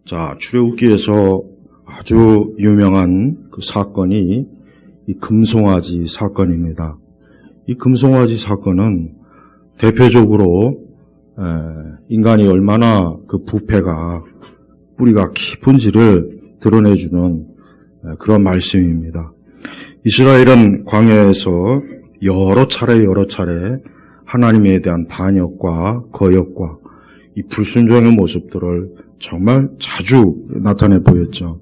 자, 출애굽기에서 아주 유명한 그 사건이 이 금송아지 사건입니다. 이 금송아지 사건은 대표적으로 인간이 얼마나 그 부패가 뿌리가 깊은지를 드러내주는 그런 말씀입니다. 이스라엘은 광야에서 여러 차례 하나님에 대한 반역과 거역과 이 불순종의 모습들을 정말 자주 나타내 보였죠.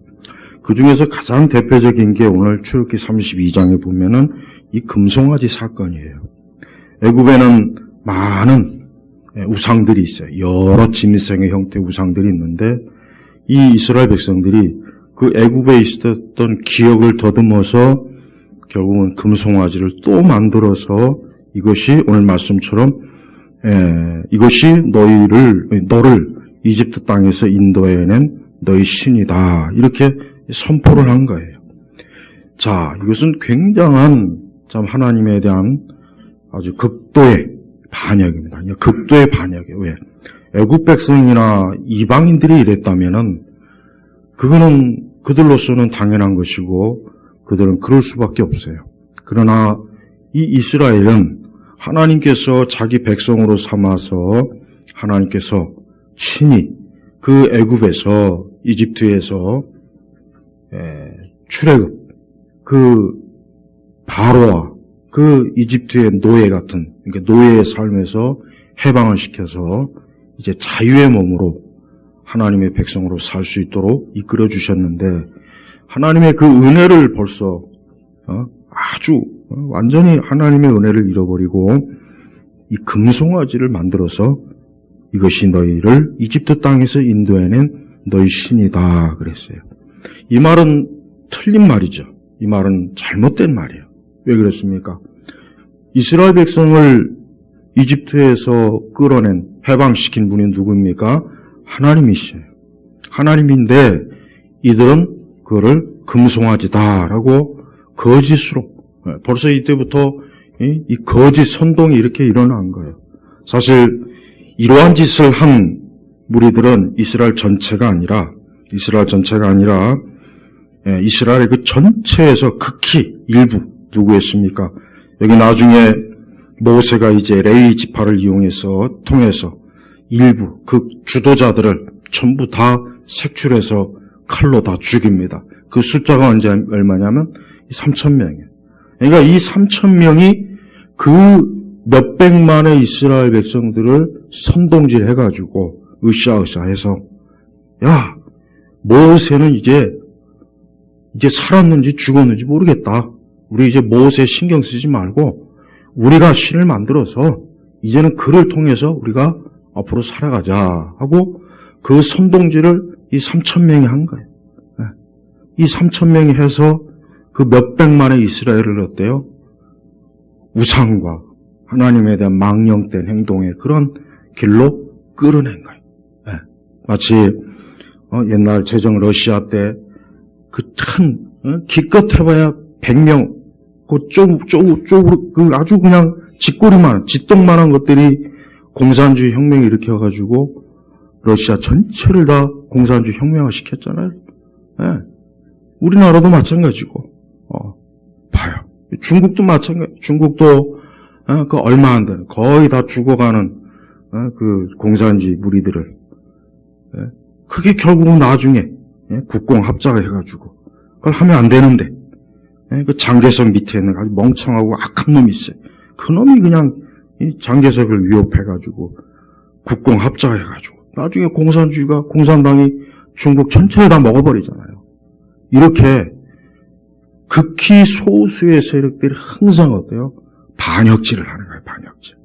그 중에서 가장 대표적인 게 오늘 출애굽기 32장에 보면은 이 금송아지 사건이에요. 애굽에는 많은 우상들이 있어요. 여러 짐승의 형태의 우상들이 있는데 이 이스라엘 백성들이 그 애굽에 있었던 기억을 더듬어서 결국은 금송아지를 또 만들어서 이것이 오늘 말씀처럼 이것이 너를 이집트 땅에서 인도해낸 너희 신이다 이렇게 선포를 한 거예요. 자, 이것은 굉장한 참 하나님에 대한 아주 극도의 반역입니다. 극도의 반역이에요. 왜? 애굽 백성이나 이방인들이 이랬다면은 그거는 그들로서는 당연한 것이고 그들은 그럴 수밖에 없어요. 그러나 이 이스라엘은 하나님께서 자기 백성으로 삼아서 하나님께서 친히 그 애굽에서 이집트에서 출애굽 그 바로와 그 이집트의 노예 같은 그러니까 노예의 삶에서 해방을 시켜서 이제 자유의 몸으로 하나님의 백성으로 살 수 있도록 이끌어 주셨는데 하나님의 그 은혜를 벌써 아주 완전히 하나님의 은혜를 잃어버리고 이 금송아지를 만들어서 이것이 너희를 이집트 땅에서 인도해낸 너희 신이다 그랬어요. 이 말은 틀린 말이죠. 이 말은 잘못된 말이에요. 왜 그렇습니까? 이스라엘 백성을 이집트에서 끌어낸 해방시킨 분이 누구입니까? 하나님이시에요. 하나님인데 이들은 그거를 금송아지다라고 거짓으로 벌써 이때부터 이 거짓 선동이 이렇게 일어난 거예요. 사실 이러한 짓을 한 무리들은 이스라엘 전체가 아니라 이스라엘의 그 전체에서 극히 일부 누구였습니까? 여기 나중에 모세가 이제 레위 지파를 통해서 일부 그 주도자들을 전부 다 색출해서 칼로 다 죽입니다. 그 숫자가 언제 얼마냐면 3,000명이에요. 그러니까 이 3,000명이 그 몇백만의 이스라엘 백성들을 선동질 해가지고 으쌰으쌰 해서 야 모세는 이제 살았는지 죽었는지 모르겠다. 우리 이제 모세 신경 쓰지 말고 우리가 신을 만들어서 이제는 그를 통해서 우리가 앞으로 살아가자 하고 그 선동질을 이 3,000명이 한 거예요. 이 3,000명이 해서 그 몇백만의 이스라엘을 어때요? 우상과 하나님에 대한 망령된 행동의 그런 길로 끌어낸 거예요. 마치 옛날 제정 러시아 때 그 큰 기껏 해봐야 100명 그 아주 그냥 짓똥만한 것들이 공산주의 혁명 일으켜가지고 러시아 전체를 다 공산주의 혁명화 시켰잖아요. 우리나라도 마찬가지고 봐요. 중국도 마찬가지. 중국도 그 얼마 안 되는 거의 다 죽어가는 그 공산주의 무리들을 그게 결국은 나중에 국공 합작을 해가지고 그걸 하면 안 되는데 그 장개석 밑에는 아주 멍청하고 악한 놈이 있어요. 그 놈이 그냥 이 장개석을 위협해가지고 국공 합작해가지고 나중에 공산당이 중국 전체를 다 먹어버리잖아요. 이렇게 극히 소수의 세력들이 항상 어때요? 반역질을 하는 거예요. 반역질.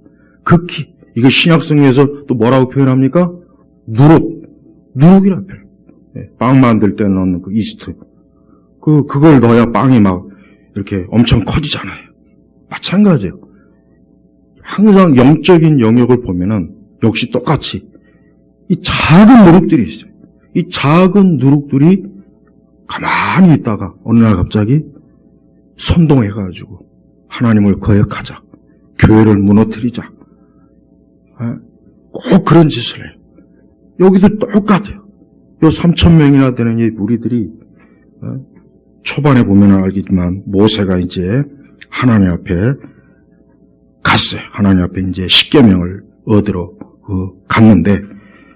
극히. 이거 신약성에서 또 뭐라고 표현합니까? 누룩이라 표현. 빵 만들 때 넣는 그 이스트. 그걸 넣어야 빵이 막 이렇게 엄청 커지잖아요. 마찬가지예요. 항상 영적인 영역을 보면은 역시 똑같이 이 작은 누룩들이 있어요. 이 작은 누룩들이 가만히 있다가 어느 날 갑자기 선동해가지고 하나님을 거역하자. 교회를 무너뜨리자. 꼭 그런 짓을 해요. 여기도 똑같아요. 3,000명이나 되는 이 무리들이 초반에 보면 알겠지만 모세가 이제 하나님 앞에 갔어요. 하나님 앞에 이제 십계명을 얻으러 갔는데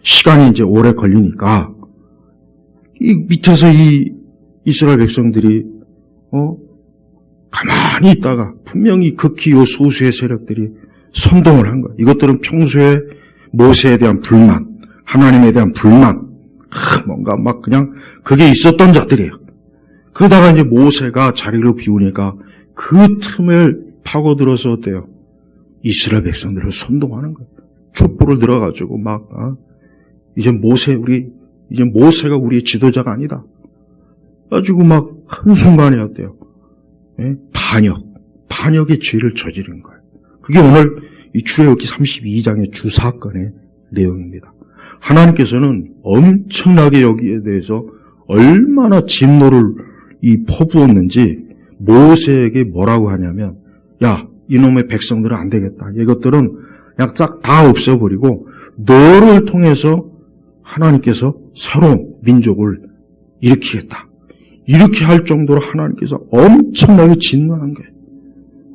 시간이 이제 오래 걸리니까 이 밑에서 이 이스라엘 백성들이 가만히 있다가 분명히 극히 요 소수의 세력들이 선동을 한 거예요. 이것들은 평소에 모세에 대한 불만, 하나님에 대한 불만, 뭔가 막 그냥 그게 있었던 자들이에요. 그러다가 이제 모세가 자리를 비우니까 그 틈을 파고들어서 어때요? 이스라엘 백성들을 선동하는 거예요. 촛불을 들어가지고 막 이제 모세가 우리의 지도자가 아니다. 가지고 막 한순간에 어때요? 반역의 죄를 저지른 거예요. 그게 오늘 이 출애굽기 32장의 주사건의 내용입니다. 하나님께서는 엄청나게 여기에 대해서 얼마나 진노를 퍼부었는지 모세에게 뭐라고 하냐면, 야, 이놈의 백성들은 안 되겠다. 이것들은 그냥 싹 다 없애버리고 너를 통해서 하나님께서 새로운 민족을 일으키겠다. 이렇게 할 정도로 하나님께서 엄청나게 진노한 거예요.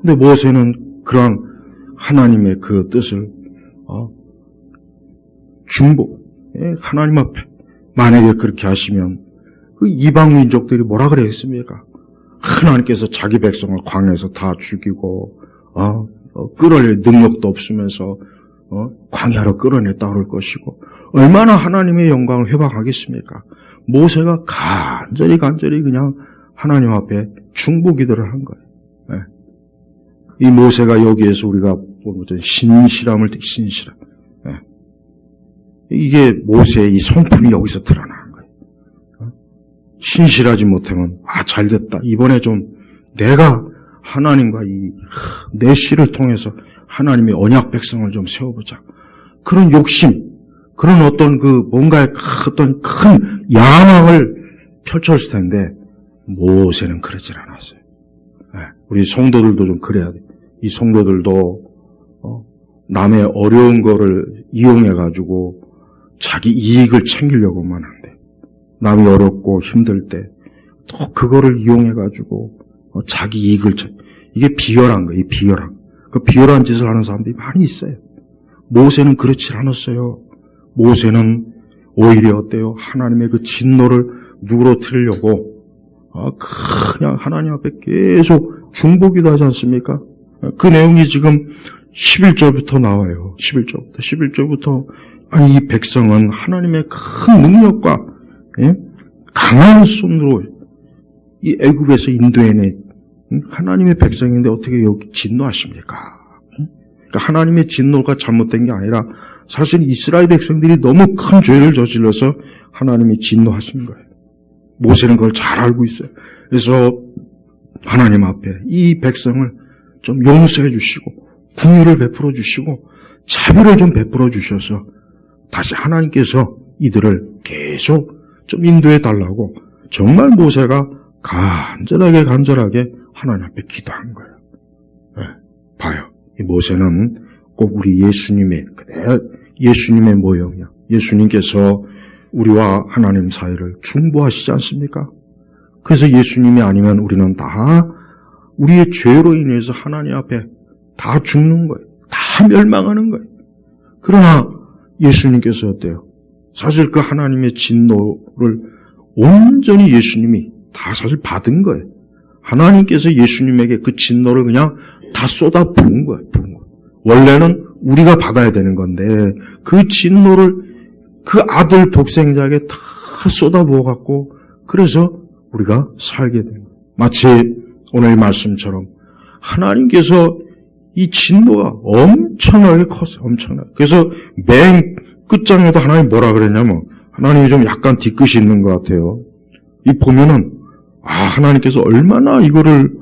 근데 모세는 그러한 하나님의 그 뜻을 중복, 하나님 앞에 만약에 그렇게 하시면 그 이방 민족들이 뭐라 그랬습니까? 하나님께서 자기 백성을 광야에서 다 죽이고 끌어낼 능력도 없으면서 광야로 끌어냈다 그럴 것이고 얼마나 하나님의 영광을 회복하겠습니까? 모세가 간절히 그냥 하나님 앞에 중보기도를 한 거예요. 이 모세가 여기에서 우리가 보는 신실함. 이게 모세의 이 성품이 여기서 드러나는 거예요. 신실하지 못하면 잘됐다. 이번에 좀 내가 하나님과 내 씨를 통해서 하나님의 언약 백성을 좀 세워보자. 그런 욕심, 그런 어떤 뭔가의 어떤 큰 야망을 펼쳤을 텐데 모세는 그러질 않았어요. 우리 성도들도 좀 그래야 돼. 이 성도들도 남의 어려운 거를 이용해가지고 자기 이익을 챙기려고만 한대. 남이 어렵고 힘들 때 또 그거를 이용해가지고 자기 이익을 이게 비열한 거예요. 비열한. 그 비열한 짓을 하는 사람들이 많이 있어요. 모세는 그렇지 않았어요. 모세는 오히려 어때요? 하나님의 그 진노를 누그러뜨리려고 그냥 하나님 앞에 계속 중보기도 하지 않습니까? 그 내용이 지금 11절부터 나와요. 11절부터 이 백성은 하나님의 큰 능력과 강한 손으로 이 애굽에서 인도해낸 하나님의 백성인데 어떻게 여기 진노하십니까? 그러니까 하나님의 진노가 잘못된 게 아니라 사실 이스라엘 백성들이 너무 큰 죄를 저질러서 하나님이 진노하신 거예요. 모세는 그걸 잘 알고 있어요. 그래서 하나님 앞에 이 백성을 좀 용서해 주시고 긍휼을 베풀어 주시고 자비를 좀 베풀어 주셔서 다시 하나님께서 이들을 계속 좀 인도해 달라고 정말 모세가 간절하게 하나님 앞에 기도한 거예요. 봐요. 이 모세는 꼭 우리 예수님의 모형이야. 예수님께서 우리와 하나님 사이를 중보하시지 않습니까? 그래서 예수님이 아니면 우리는 다 우리의 죄로 인해서 하나님 앞에 다 죽는 거예요. 다 멸망하는 거예요. 그러나 예수님께서 어때요? 사실 그 하나님의 진노를 온전히 예수님이 다 사실 받은 거예요. 하나님께서 예수님에게 그 진노를 그냥 다 쏟아 부은 거예요. 원래는 우리가 받아야 되는 건데 그 진노를 그 아들 독생자에게 다 쏟아 부어갖고 그래서 우리가 살게 된 거예요. 마치 오늘 말씀처럼 하나님께서 이 진노가 엄청나게 컸어요. 엄청나게. 그래서 맨 끝장에도 하나님 뭐라 그랬냐면 하나님이 좀 약간 뒤끝이 있는 것 같아요. 이 보면은 하나님께서 얼마나 이거를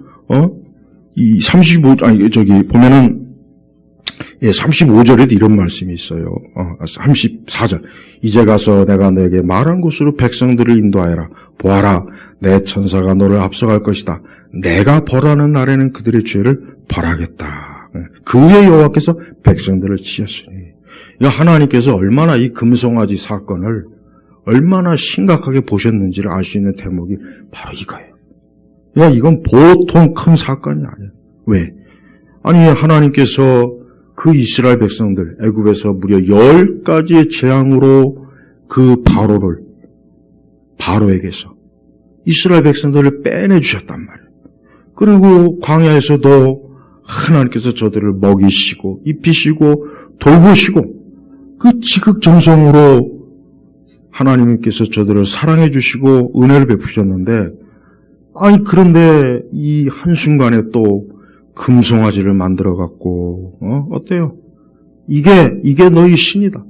이 35절에도 이런 말씀이 있어요. 34절. 이제 가서 내가 너에게 말한 곳으로 백성들을 인도하여라. 보아라, 내 천사가 너를 앞서갈 것이다. 내가 벌하는 날에는 그들의 죄를 벌하겠다. 그 후에 여호와께서 백성들을 치셨으니. 하나님께서 얼마나 이 금송아지 사건을 얼마나 심각하게 보셨는지를 알 수 있는 대목이 바로 이거예요. 야, 이건 보통 큰 사건이 아니에요. 왜? 아니, 하나님께서 그 이스라엘 백성들, 애굽에서 무려 10가지의 재앙으로 그 바로에게서 이스라엘 백성들을 빼내주셨단 말이에요. 그리고 광야에서도 하나님께서 저들을 먹이시고 입히시고 돌보시고 그 지극정성으로 하나님께서 저들을 사랑해 주시고 은혜를 베푸셨는데, 아니 그런데 이 한순간에 또 금송아지를 만들어 갖고 어때요? 이게 너희 신이다.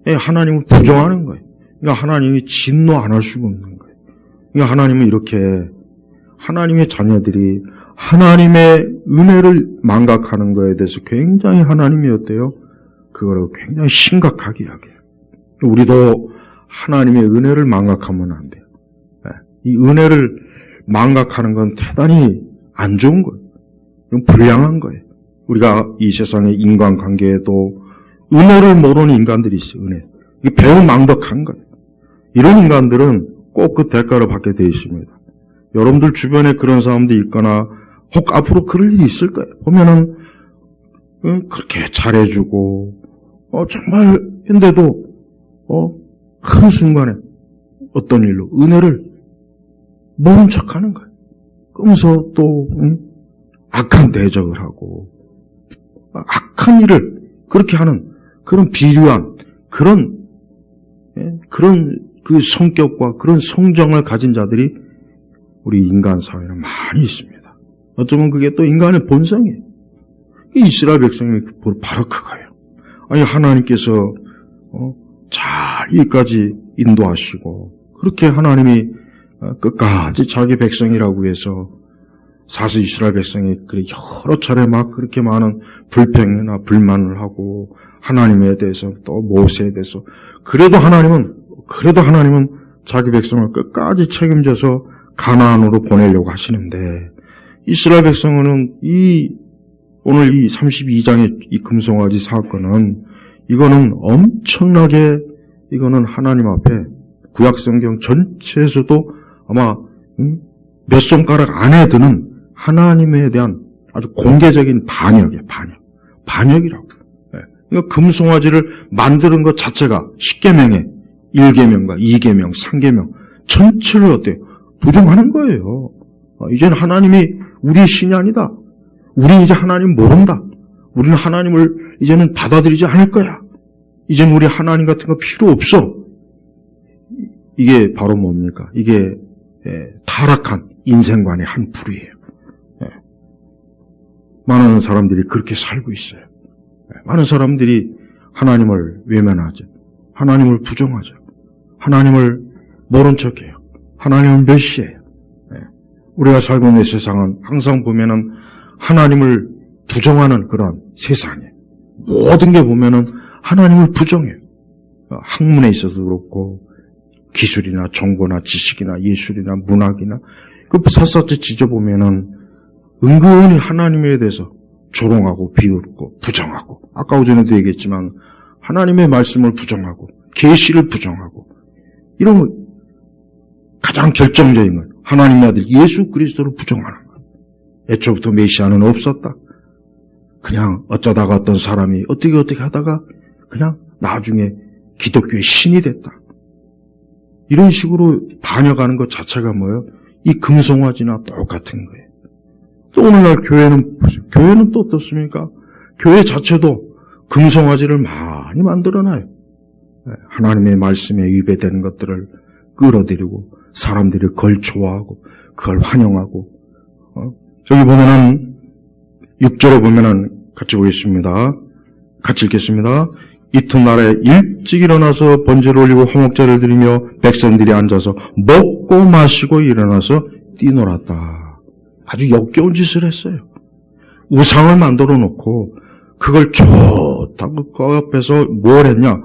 하나님을 부정하는 거예요. 그러니까 하나님이 진노 안 할 수가 없는 거예요. 그러니까 하나님은 이렇게 하나님의 자녀들이 하나님의 은혜를 망각하는 거에 대해서 굉장히 하나님이 어때요? 그거를 굉장히 심각하게 이야기해요. 우리도 하나님의 은혜를 망각하면 안 돼요. 이 은혜를 망각하는 건 대단히 안 좋은 거예요. 이건 불량한 거예요. 우리가 이 세상의 인간관계에도 은혜를 모르는 인간들이 있어요. 은혜. 이게 배은망덕한 거예요. 이런 인간들은 꼭 그 대가를 받게 되어 있습니다. 여러분들 주변에 그런 사람들이 있거나 혹 앞으로 그럴 일이 있을 거예요. 보면은 그렇게 잘해주고 정말 했는데도 한순간에 어떤 일로 은혜를 모른 척하는 거예요. 그러면서 또 악한 대적을 하고 악한 일을 그렇게 하는 그런 비류한 그런 그 성격과 그런 성정을 가진 자들이 우리 인간 사회는 많이 있습니다. 어쩌면 그게 또 인간의 본성이에요. 이스라엘 백성이 바로 그거예요. 아니 하나님께서 잘 여기까지 인도하시고 그렇게 하나님이 끝까지 자기 백성이라고 해서 사실 이스라엘 백성이 여러 차례 막 그렇게 많은 불평이나 불만을 하고 하나님에 대해서 또 모세에 대해서 그래도 하나님은 자기 백성을 끝까지 책임져서 가나안으로 보내려고 하시는데 이스라엘 백성은 오늘 이 32장의 이 금송아지 사건은 이거는 엄청나게 이거는 하나님 앞에 구약성경 전체에서도 아마 몇 손가락 안에 드는 하나님에 대한 아주 공개적인 반역이에요. 반역이라고. 그러니까 금송아지를 만드는 것 자체가 10계명에 1계명과 2계명, 3계명 전체를 어때요? 부정하는 거예요. 이제는 하나님이 우리의 신이 아니다. 우리는 이제 하나님 모른다. 우리는 하나님을 이제는 받아들이지 않을 거야. 이제는 우리 하나님 같은 거 필요 없어. 이게 바로 뭡니까? 이게 타락한 인생관의 한 부류예요. 많은 사람들이 그렇게 살고 있어요. 많은 사람들이 하나님을 외면하죠. 하나님을 부정하죠. 하나님을 모른 척해요. 하나님을 멸시해요. 우리가 살고 있는 세상은 항상 보면은 하나님을 부정하는 그런 세상이에요. 모든 게 보면은 하나님을 부정해요. 학문에 있어서도 그렇고 기술이나 정보나 지식이나 예술이나 문학이나 그 샅샅이 지져보면은 은근히 하나님에 대해서 조롱하고 비웃고 부정하고 아까 오전에도 얘기했지만 하나님의 말씀을 부정하고 계시를 부정하고 이런 거 가장 결정적인 건 하나님의 아들 예수 그리스도를 부정하는 거예요. 애초부터 메시아는 없었다. 그냥 어쩌다가 어떤 사람이 어떻게 하다가 그냥 나중에 기독교의 신이 됐다. 이런 식으로 반역하는 것 자체가 뭐예요? 이 금송아지나 똑같은 거예요. 또 오늘날 교회는 또 어떻습니까? 교회 자체도 금송아지를 많이 만들어놔요. 하나님의 말씀에 위배되는 것들을 끌어들이고 사람들이 그걸 좋아하고 그걸 환영하고 저기 보면은 6절에 보면은 같이 보겠습니다. 같이 읽겠습니다. 이튿날에 일찍 일어나서 번제를 올리고 화목제를 드리며 백성들이 앉아서 먹고 마시고 일어나서 뛰놀았다. 아주 역겨운 짓을 했어요. 우상을 만들어 놓고 그걸 좋다고 그 앞에서 뭘 했냐?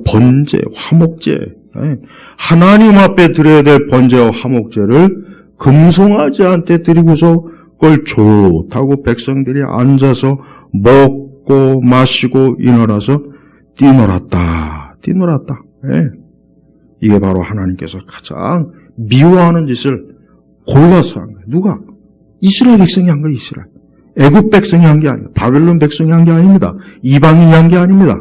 번제, 화목제. 하나님 앞에 드려야 될 번제와 화목제를 금송아지한테 드리고서 그걸 좋다고 백성들이 앉아서 먹고 마시고 일어나서 뛰놀았다. 예. 이게 바로 하나님께서 가장 미워하는 짓을 골라서 한 거예요. 누가? 이스라엘 백성이 한 거예요. 이스라엘. 애굽 백성이 한 게 아니에요. 바벨론 백성이 한 게 아닙니다. 이방인이 한 게 아닙니다.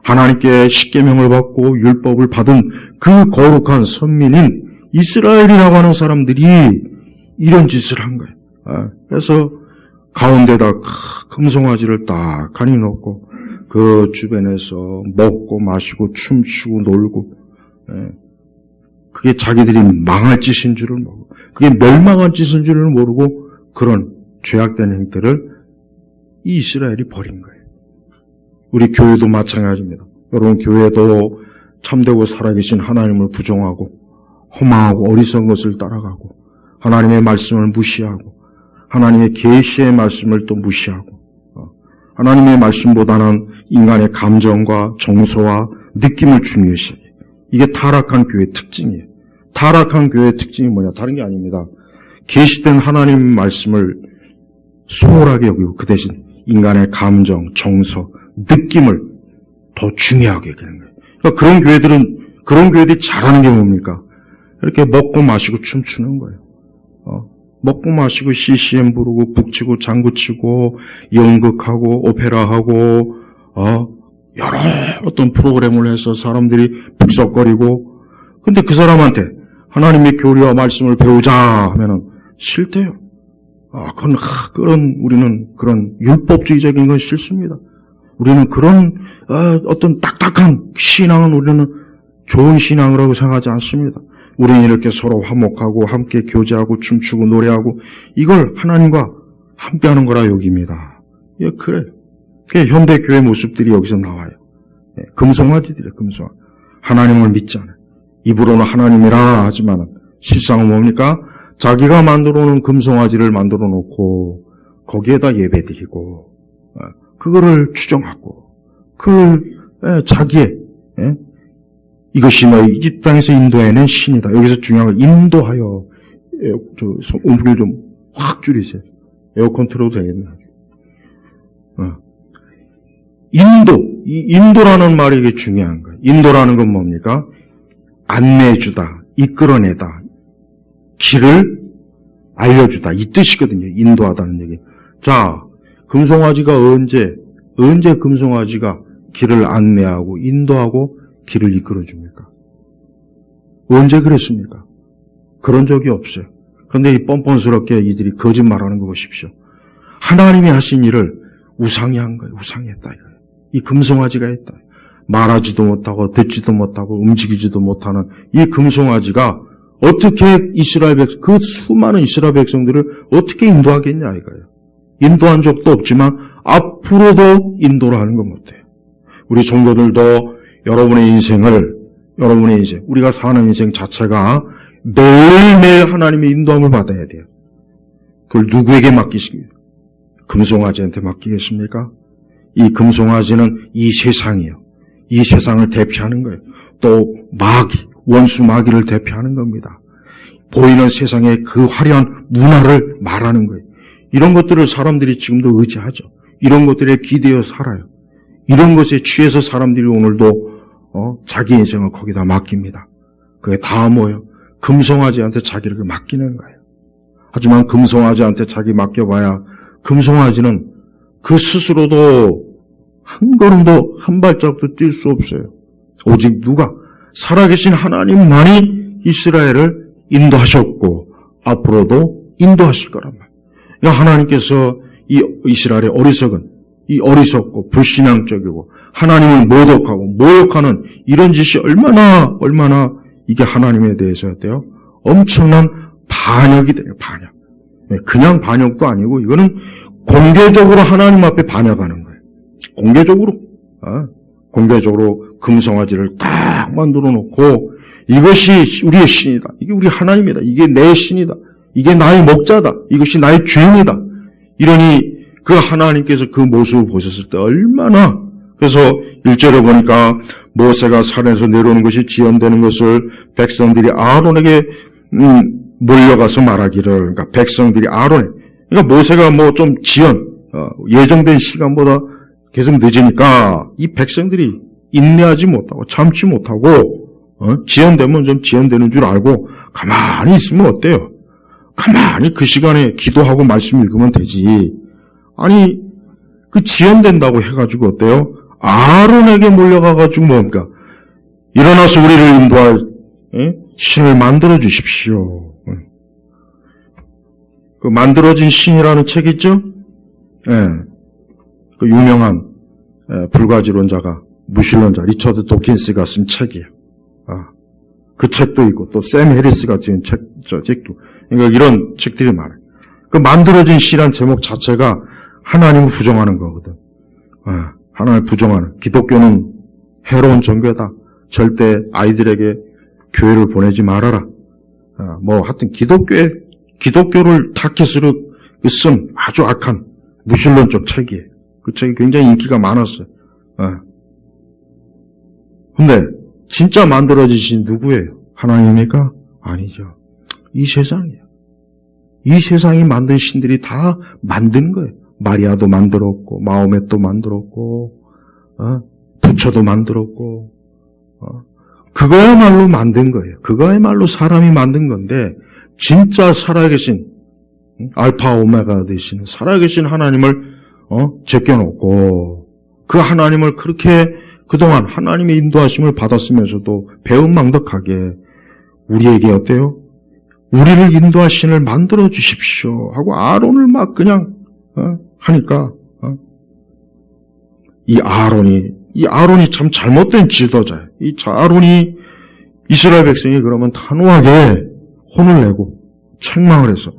하나님께 십계명을 받고 율법을 받은 그 거룩한 선민인 이스라엘이라고 하는 사람들이 이런 짓을 한 거예요. 그래서 가운데다 금송아지를 딱하니 놓고 그 주변에서 먹고 마시고 춤추고 놀고, 그게 자기들이 망할 짓인 줄을 모르고, 그게 멸망할 짓인 줄을 모르고 그런 죄악된 행태를 이 이스라엘이 벌인 거예요. 우리 교회도 마찬가지입니다. 여러분 교회도 참되고 살아계신 하나님을 부정하고 허망하고 어리석은 것을 따라가고 하나님의 말씀을 무시하고 하나님의 계시의 말씀을 또 무시하고 하나님의 말씀보다는 인간의 감정과 정서와 느낌을 중요시해요. 이게 타락한 교회의 특징이에요. 타락한 교회의 특징이 뭐냐? 다른 게 아닙니다. 계시된 하나님 말씀을 소홀하게 여기고 그 대신 인간의 감정, 정서, 느낌을 더 중요하게 여기는 거예요. 그러니까 그런 교회들이 잘하는 게 뭡니까? 이렇게 먹고 마시고 춤추는 거예요. 먹고 마시고 CCM 부르고 북치고 장구치고 연극하고 오페라하고 여러 어떤 프로그램을 해서 사람들이 북적거리고, 근데 그 사람한테 하나님의 교리와 말씀을 배우자 하면은 싫대요. 우리는 그런 율법주의적인 건 싫습니다. 우리는 그런 어떤 딱딱한 신앙은 우리는 좋은 신앙이라고 생각하지 않습니다. 우리는 이렇게 서로 화목하고 함께 교제하고 춤추고 노래하고 이걸 하나님과 함께하는 거라 여깁니다. 예, 그래요. 현대 교회 모습들이 여기서 나와요. 금송아지들이에요. 금송아지. 하나님을 믿지 않아요. 입으로는 하나님이라 하지만 실상은 뭡니까? 자기가 만들어 놓은 금송아지를 만들어 놓고 거기에다 예배드리고 그거를 추정하고 그걸 자기의 이것이 이집 땅에서 인도해낸 신이다. 여기서 중요한 건 인도하여, 음풍을 좀 확 줄이세요. 에어컨 틀어도 되겠네. 인도라는 말이 이게 중요한 거예요. 인도라는 건 뭡니까? 안내주다, 이끌어내다, 길을 알려주다, 이 뜻이거든요. 인도하다는 얘기. 자, 금송아지가 언제 금송아지가 길을 안내하고 인도하고 길을 이끌어줍니까? 언제 그랬습니까? 그런 적이 없어요. 그런데 이 뻔뻔스럽게 이들이 거짓말하는 거 보십시오. 하나님이 하신 일을 우상이 한 거예요. 우상이 했다 이거예요. 이 금송아지가 했다. 말하지도 못하고 듣지도 못하고 움직이지도 못하는 이 금송아지가 어떻게 그 수많은 이스라엘 백성들을 어떻게 인도하겠냐 이거예요. 인도한 적도 없지만 앞으로도 인도를 하는 건 못해요. 우리 성도들도 여러분의 인생, 우리가 사는 인생 자체가 매일매일 하나님의 인도함을 받아야 돼요. 그걸 누구에게 맡기십니까? 금송아지한테 맡기겠습니까? 이 금송아지는 이 세상이에요. 이 세상을 대표하는 거예요. 또 원수 마귀를 대표하는 겁니다. 보이는 세상의 그 화려한 문화를 말하는 거예요. 이런 것들을 사람들이 지금도 의지하죠. 이런 것들에 기대어 살아요. 이런 것에 취해서 사람들이 오늘도 자기 인생을 거기다 맡깁니다. 그게 다 뭐예요? 금송아지한테 자기를 맡기는 거예요. 하지만 금송아지한테 자기 맡겨봐야 금송아지는 그 스스로도 한 걸음도 한 발짝도 뛸 수 없어요. 오직 누가? 살아계신 하나님만이 이스라엘을 인도하셨고 앞으로도 인도하실 거란 말이에요. 그러니까 하나님께서 이 이스라엘의 어리석고 불신앙적이고 하나님을 모욕하는 이런 짓이 얼마나 이게 하나님에 대해서 어때요? 엄청난 반역이 돼요. 반역. 그냥 반역도 아니고 이거는 공개적으로 하나님 앞에 반역하는 거예요. 공개적으로 금송아지를 딱 만들어 놓고 이것이 우리의 신이다. 이게 우리 하나님이다. 이게 내 신이다. 이게 나의 목자다. 이것이 나의 주인이다. 이러니 그 하나님께서 그 모습을 보셨을 때 얼마나, 그래서 1절에 보니까 모세가 산에서 내려오는 것이 지연되는 것을 백성들이 아론에게 몰려가서 말하기를, 그러니까 백성들이 그러니까 모세가 예정된 시간보다 계속 늦으니까 이 백성들이 인내하지 못하고 참지 못하고 지연되면 좀 지연되는 줄 알고 가만히 있으면 어때요? 가만히 그 시간에 기도하고 말씀 읽으면 되지. 아니 그 지연된다고 해가지고 어때요? 아론에게 몰려가가지고 뭡니까? 일어나서 우리를 인도할 신을 만들어 주십시오. 그 만들어진 신이라는 책 있죠? 그 유명한 불가지론자가 무신론자 리처드 도킨스가 쓴 책이에요. 그 책도 있고 또 샘 해리스가 지은 책도 그러니까 이런 책들이 많아요. 그 만들어진 신이라는 제목 자체가 하나님을 부정하는 거거든. 하나님을 부정하는. 기독교는 해로운 종교다. 절대 아이들에게 교회를 보내지 말아라. 하여튼 기독교를 타깃으로 쓴 아주 악한 무신론적 책이에요. 그 책이 굉장히 인기가 많았어요. 근데 진짜 만들어지신 누구예요? 하나님입니까? 아니죠. 이 세상이에요. 이 세상이 만든 신들이 다 만든 거예요. 마리아도 만들었고 마호멧도 만들었고 부처도 만들었고 그거야말로 만든 거예요. 그거야말로 사람이 만든 건데 진짜 살아계신 알파 오메가 되시는 살아계신 하나님을 제껴놓고 그 하나님을 그렇게 그동안 하나님의 인도하심을 받았으면서도 배은망덕하게 우리에게 어때요? 우리를 인도할 신을 만들어 주십시오 하고 아론을 막 그냥 하니까 이 아론이 참 잘못된 지도자예요. 이 아론이 이스라엘 백성이 그러면 단호하게 혼을 내고 책망을 해서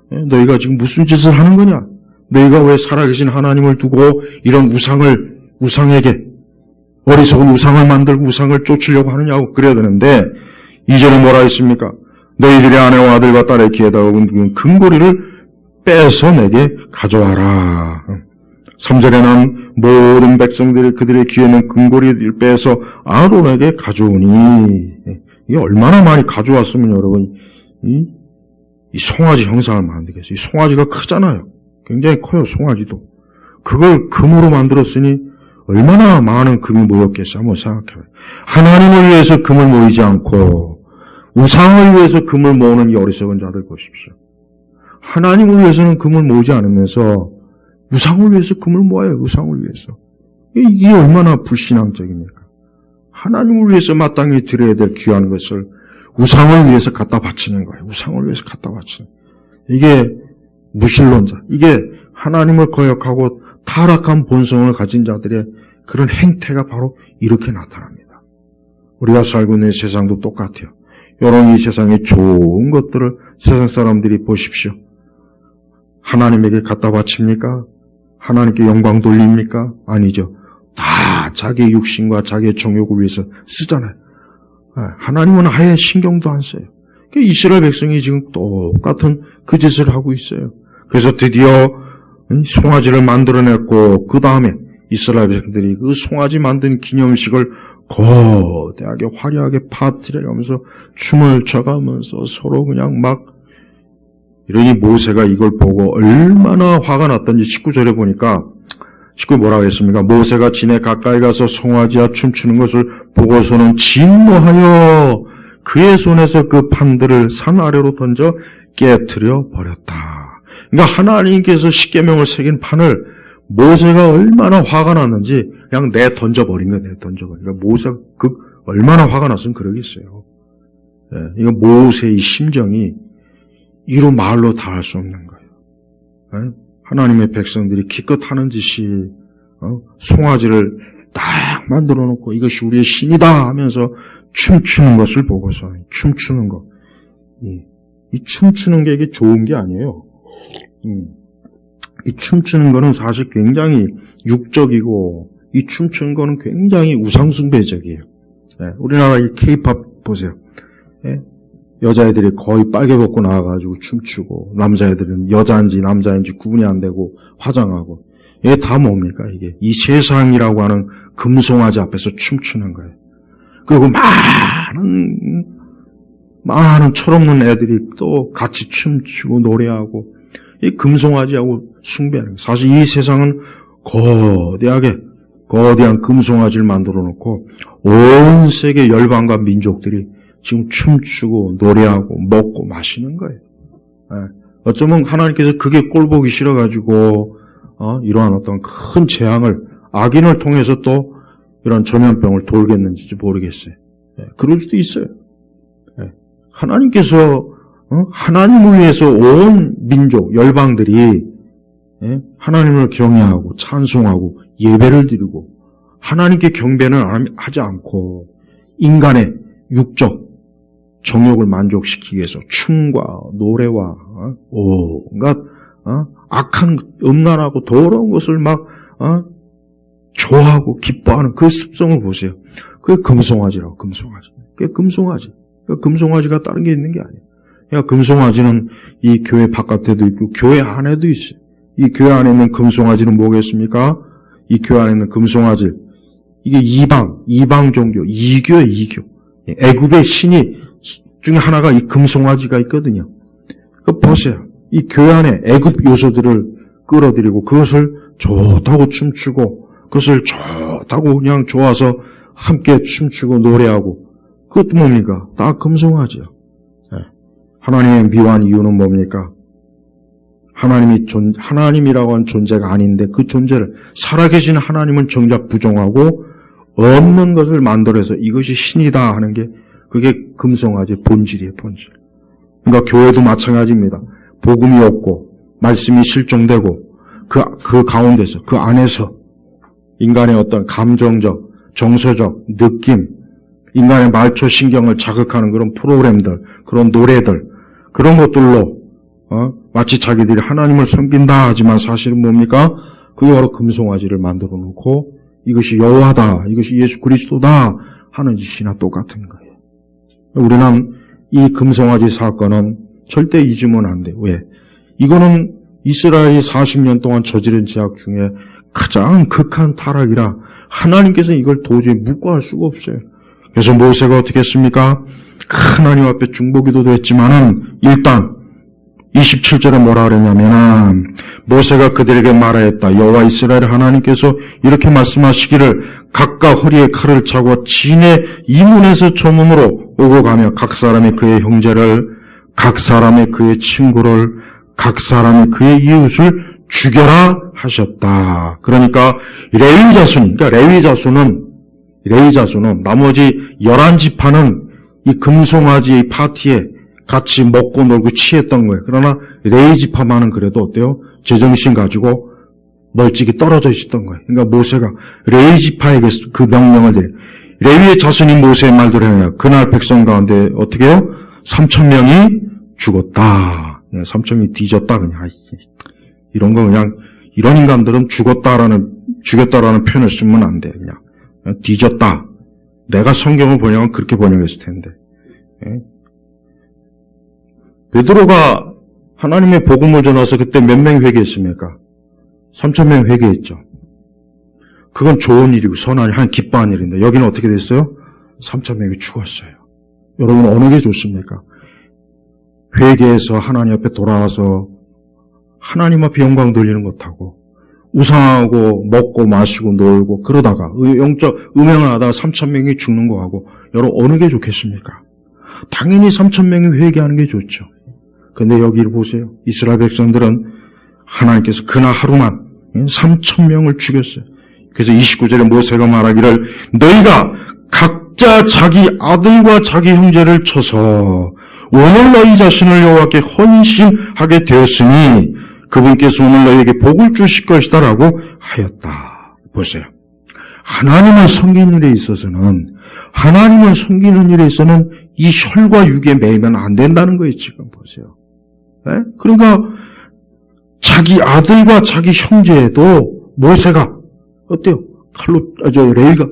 너희가 지금 무슨 짓을 하는 거냐? 너희가 왜 살아계신 하나님을 두고 이런 우상에게 어리석은 우상을 만들고 우상을 쫓으려고 하느냐고 그래야 되는데 이제는 뭐라 했습니까? 너희들의 아내와 아들과 딸의 귀에다가 얹은 금고리를 빼서 내게 가져와라. 3절에 난 모든 백성들이 그들의 귀에 있는 금고리를 빼서 아론에게 가져오니 이게 얼마나 많이 가져왔으면 여러분 이 송아지 형상을 만들겠어요. 이 송아지가 크잖아요. 굉장히 커요. 송아지도. 그걸 금으로 만들었으니 얼마나 많은 금이 모였겠어요. 한번 생각해봐요. 하나님을 위해서 금을 모이지 않고 우상을 위해서 금을 모으는 이 어리석은 자들 보십시오. 하나님을 위해서는 금을 모으지 않으면서 우상을 위해서 금을 모아요. 우상을 위해서. 이게 얼마나 불신앙적입니까? 하나님을 위해서 마땅히 드려야 될 귀한 것을 우상을 위해서 갖다 바치는 거예요. 우상을 위해서 갖다 바치는. 이게 무신론자. 이게 하나님을 거역하고 타락한 본성을 가진 자들의 그런 행태가 바로 이렇게 나타납니다. 우리가 살고 있는 세상도 똑같아요. 여러분 이 세상에 좋은 것들을 세상 사람들이 보십시오. 하나님에게 갖다 바칩니까? 하나님께 영광 돌립니까? 아니죠. 다 자기의 육신과 자기의 정욕을 위해서 쓰잖아요. 하나님은 아예 신경도 안 써요. 이스라엘 백성이 지금 똑같은 그 짓을 하고 있어요. 그래서 드디어 송아지를 만들어냈고 그 다음에 이스라엘 백성들이 그 송아지 만든 기념식을 거대하게 화려하게 파티를 하면서 춤을 춰가면서 서로 그냥 막 이러니 모세가 이걸 보고 얼마나 화가 났던지 19절에 보니까 19 뭐라고 했습니까? 모세가 진에 가까이 가서 송아지와 춤추는 것을 보고서는 진노하여 그의 손에서 그 판들을 산 아래로 던져 깨트려 버렸다. 그러니까 하나님께서 십계명을 새긴 판을 모세가 얼마나 화가 났는지 그냥 던져버린 거예요. 던져버린 거예요. 모세가 얼마나 화가 났으면 그러겠어요. 이거 모세의 심정이 이루 말로 다 할 수 없는 거예요. 하나님의 백성들이 기껏 하는 짓이 송아지를 딱 만들어 놓고 이것이 우리의 신이다 하면서 춤추는 것을 보고서 춤추는 것. 이 춤추는 게 이게 좋은 게 아니에요. 이 춤추는 거는 사실 굉장히 육적이고 이 춤추는 거는 굉장히 우상숭배적이에요. 우리나라 이 K-팝 보세요. 여자애들이 거의 빨개 벗고 나와가지고 춤추고 남자애들은 여자인지 남자인지 구분이 안 되고 화장하고 이게 다 뭡니까? 이게 이 세상이라고 하는 금송아지 앞에서 춤추는 거예요. 그리고 많은 철없는 애들이 또 같이 춤추고 노래하고 이 금송아지하고 숭배하는 거예요. 사실 이 세상은 거대하게 거대한 금송아지를 만들어 놓고 온 세계 열방과 민족들이 지금 춤추고 노래하고 먹고 마시는 거예요. 어쩌면 하나님께서 그게 꼴보기 싫어가지고 이러한 어떤 큰 재앙을 악인을 통해서 또 이런 전염병을 돌겠는지 모르겠어요. 그럴 수도 있어요. 하나님께서 하나님을 위해서 온 민족 열방들이 하나님을 경외하고 찬송하고 예배를 드리고 하나님께 경배는 하지 않고 인간의 육적 정욕을 만족시키기 위해서 춤과 노래와 온갖 악한 음란하고 더러운 것을 막 좋아하고 기뻐하는 그 습성을 보세요. 그게 금송아지라고. 금송아지. 그게 금송아지. 금송아지가 다른 게 있는 게 아니에요. 그러니까 금송아지는 이 교회 바깥에도 있고 교회 안에도 있어요. 이 교회 안에 있는 금송아지는 뭐겠습니까? 이 교회 안에 있는 금송아지, 이게 이방 종교, 이교예요, 이교. 애굽의 신이 중에 하나가 이 금송아지가 있거든요. 보세요. 이 교회 안에 애굽 요소들을 끌어들이고 그것을 좋다고 춤추고 그것을 좋다고 그냥 좋아서 함께 춤추고 노래하고 그것도 뭡니까? 다 금송아지요. 하나님의 미워한 이유는 뭡니까? 하나님이라고 하는 존재가 아닌데 그 존재를 살아계신 하나님은 정작 부정하고 없는 것을 만들어서 이것이 신이다 하는 게 그게 금송아지의 본질이에요, 본질. 그러니까 교회도 마찬가지입니다. 복음이 없고 말씀이 실종되고 그 가운데서 그 안에서 인간의 어떤 감정적, 정서적 느낌, 인간의 말초 신경을 자극하는 그런 프로그램들, 그런 노래들, 그런 것들로 마치 자기들이 하나님을 섬긴다 하지만 사실은 뭡니까? 그게 바로 금송아지를 만들어 놓고 이것이 여호와다, 이것이 예수 그리스도다 하는 짓이나 똑같은 거예요. 우리는 이 금송아지 사건은 절대 잊으면 안 돼요. 왜? 이거는 이스라엘이 40년 동안 저지른 죄악 중에 가장 극한 타락이라 하나님께서 이걸 도저히 묵과할 수가 없어요. 그래서 모세가 어떻게 했습니까? 하나님 앞에 중보기도도 했지만은 일단 27절에 뭐라 그랬냐면은 모세가 그들에게 말하였다. 여호와 이스라엘 하나님께서 이렇게 말씀하시기를 각각 허리에 칼을 차고 진의 이문에서 저문으로 오고 가며 각 사람이 그의 형제를 각 사람이 그의 친구를 각 사람이 그의 이웃을 죽여라 하셨다. 그러니까 레위 자손은 나머지 11지파는 이 금송아지 파티에 같이 먹고 놀고 취했던 거예요. 그러나 레위 지파만은 그래도 어때요? 제정신 가지고 멀찍이 떨어져 있었던 거예요. 그러니까 모세가 레위 지파에게 그 명령을 드려요. 레위의 자손이 모세의 말대로 해요. 그날 백성 가운데 어떻게 해요? 3,000명이 죽었다. 3,000명이 뒤졌다 그냥. 이런 거 그냥 이런 인간들은 죽였다라는 표현을 쓰면 안 돼. 그냥 뒤졌다. 내가 성경을 번역하면 그렇게 번역했을 텐데. 베드로가 하나님의 복음을 전해서 그때 몇 명이 회개했습니까? 3,000명이 회개했죠. 그건 좋은 일이고 선한 일, 기뻐한 일인데 여기는 어떻게 됐어요? 3,000명이 죽었어요. 여러분 어느 게 좋습니까? 회개해서 하나님 앞에 돌아와서 하나님 앞에 영광 돌리는 것하고 우상하고 먹고 마시고 놀고 그러다가 영적 음행을 하다가 3,000명이 죽는 거하고 여러분 어느 게 좋겠습니까? 당연히 3,000명이 회개하는 게 좋죠. 근데 여기를 보세요. 이스라엘 백성들은 하나님께서 그날 하루만 3,000명을 죽였어요. 그래서 29절에 모세가 말하기를 너희가 각자 자기 아들과 자기 형제를 쳐서 오늘 너희 자신을 여호와께 헌신하게 되었으니 그분께서 오늘 너희에게 복을 주실 것이다 라고 하였다. 보세요. 하나님을 섬기는 일에 있어서는 이 혈과 육에 매이면 안 된다는 거예요. 지금 보세요. 네? 그러니까 자기 아들과 자기 형제도 모세가 어때요? 레위가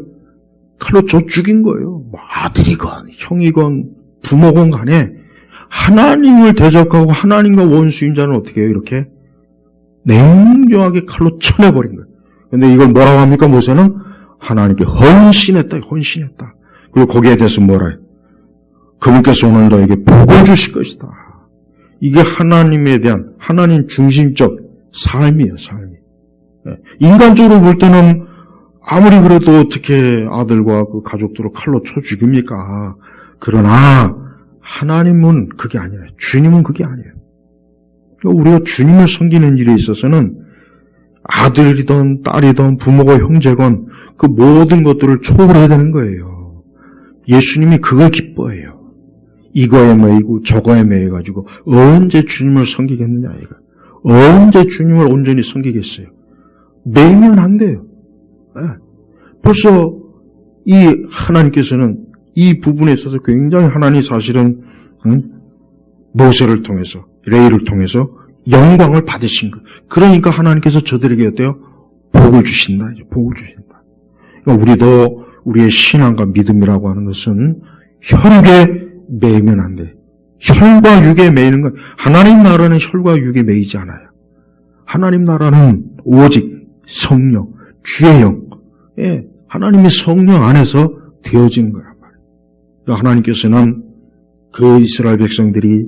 칼로 쳐 죽인 거예요. 아들이건 형이건 부모건 간에 하나님을 대적하고 하나님과 원수인 자는 어떻게 해요? 이렇게 냉정하게 칼로 쳐내버린 거예요. 근데 이걸 뭐라고 합니까? 모세는 하나님께 헌신했다. 그리고 거기에 대해서 뭐라 해요? 그분께서 오늘 너에게 복을 주실 것이다. 이게 하나님에 대한 하나님 중심적 삶이에요, 삶이. 인간적으로 볼 때는 아무리 그래도 어떻게 아들과 그 가족들을 칼로 쳐 죽입니까? 그러나 하나님은 그게 아니에요. 주님은 그게 아니에요. 우리가 주님을 섬기는 일에 있어서는 아들이든 딸이든 부모가 형제건 그 모든 것들을 초월해야 되는 거예요. 예수님이 그걸 기뻐해요. 이거에 매이고 저거에 매여가지고 언제 주님을 섬기겠느냐 이거. 언제 주님을 온전히 섬기겠어요? 매이면 안 돼요. 네. 벌써 이 하나님께서는 이 부분에 있어서 굉장히 하나님 사실은 모세를 통해서 레위를 통해서 영광을 받으신 것. 그러니까 하나님께서 저들에게 어때요? 복을 주신다. 복을 주신다. 그러니까 우리도 우리의 신앙과 믿음이라고 하는 것은 혈육에 매이면 안 돼. 혈과 육에 매이는 건 하나님 나라는 혈과 육에 매이지 않아요. 하나님 나라는 오직 성령, 주의 영, 하나님의 성령 안에서 되어지는 거란 말이에요. 그러니까 하나님께서는 그 이스라엘 백성들이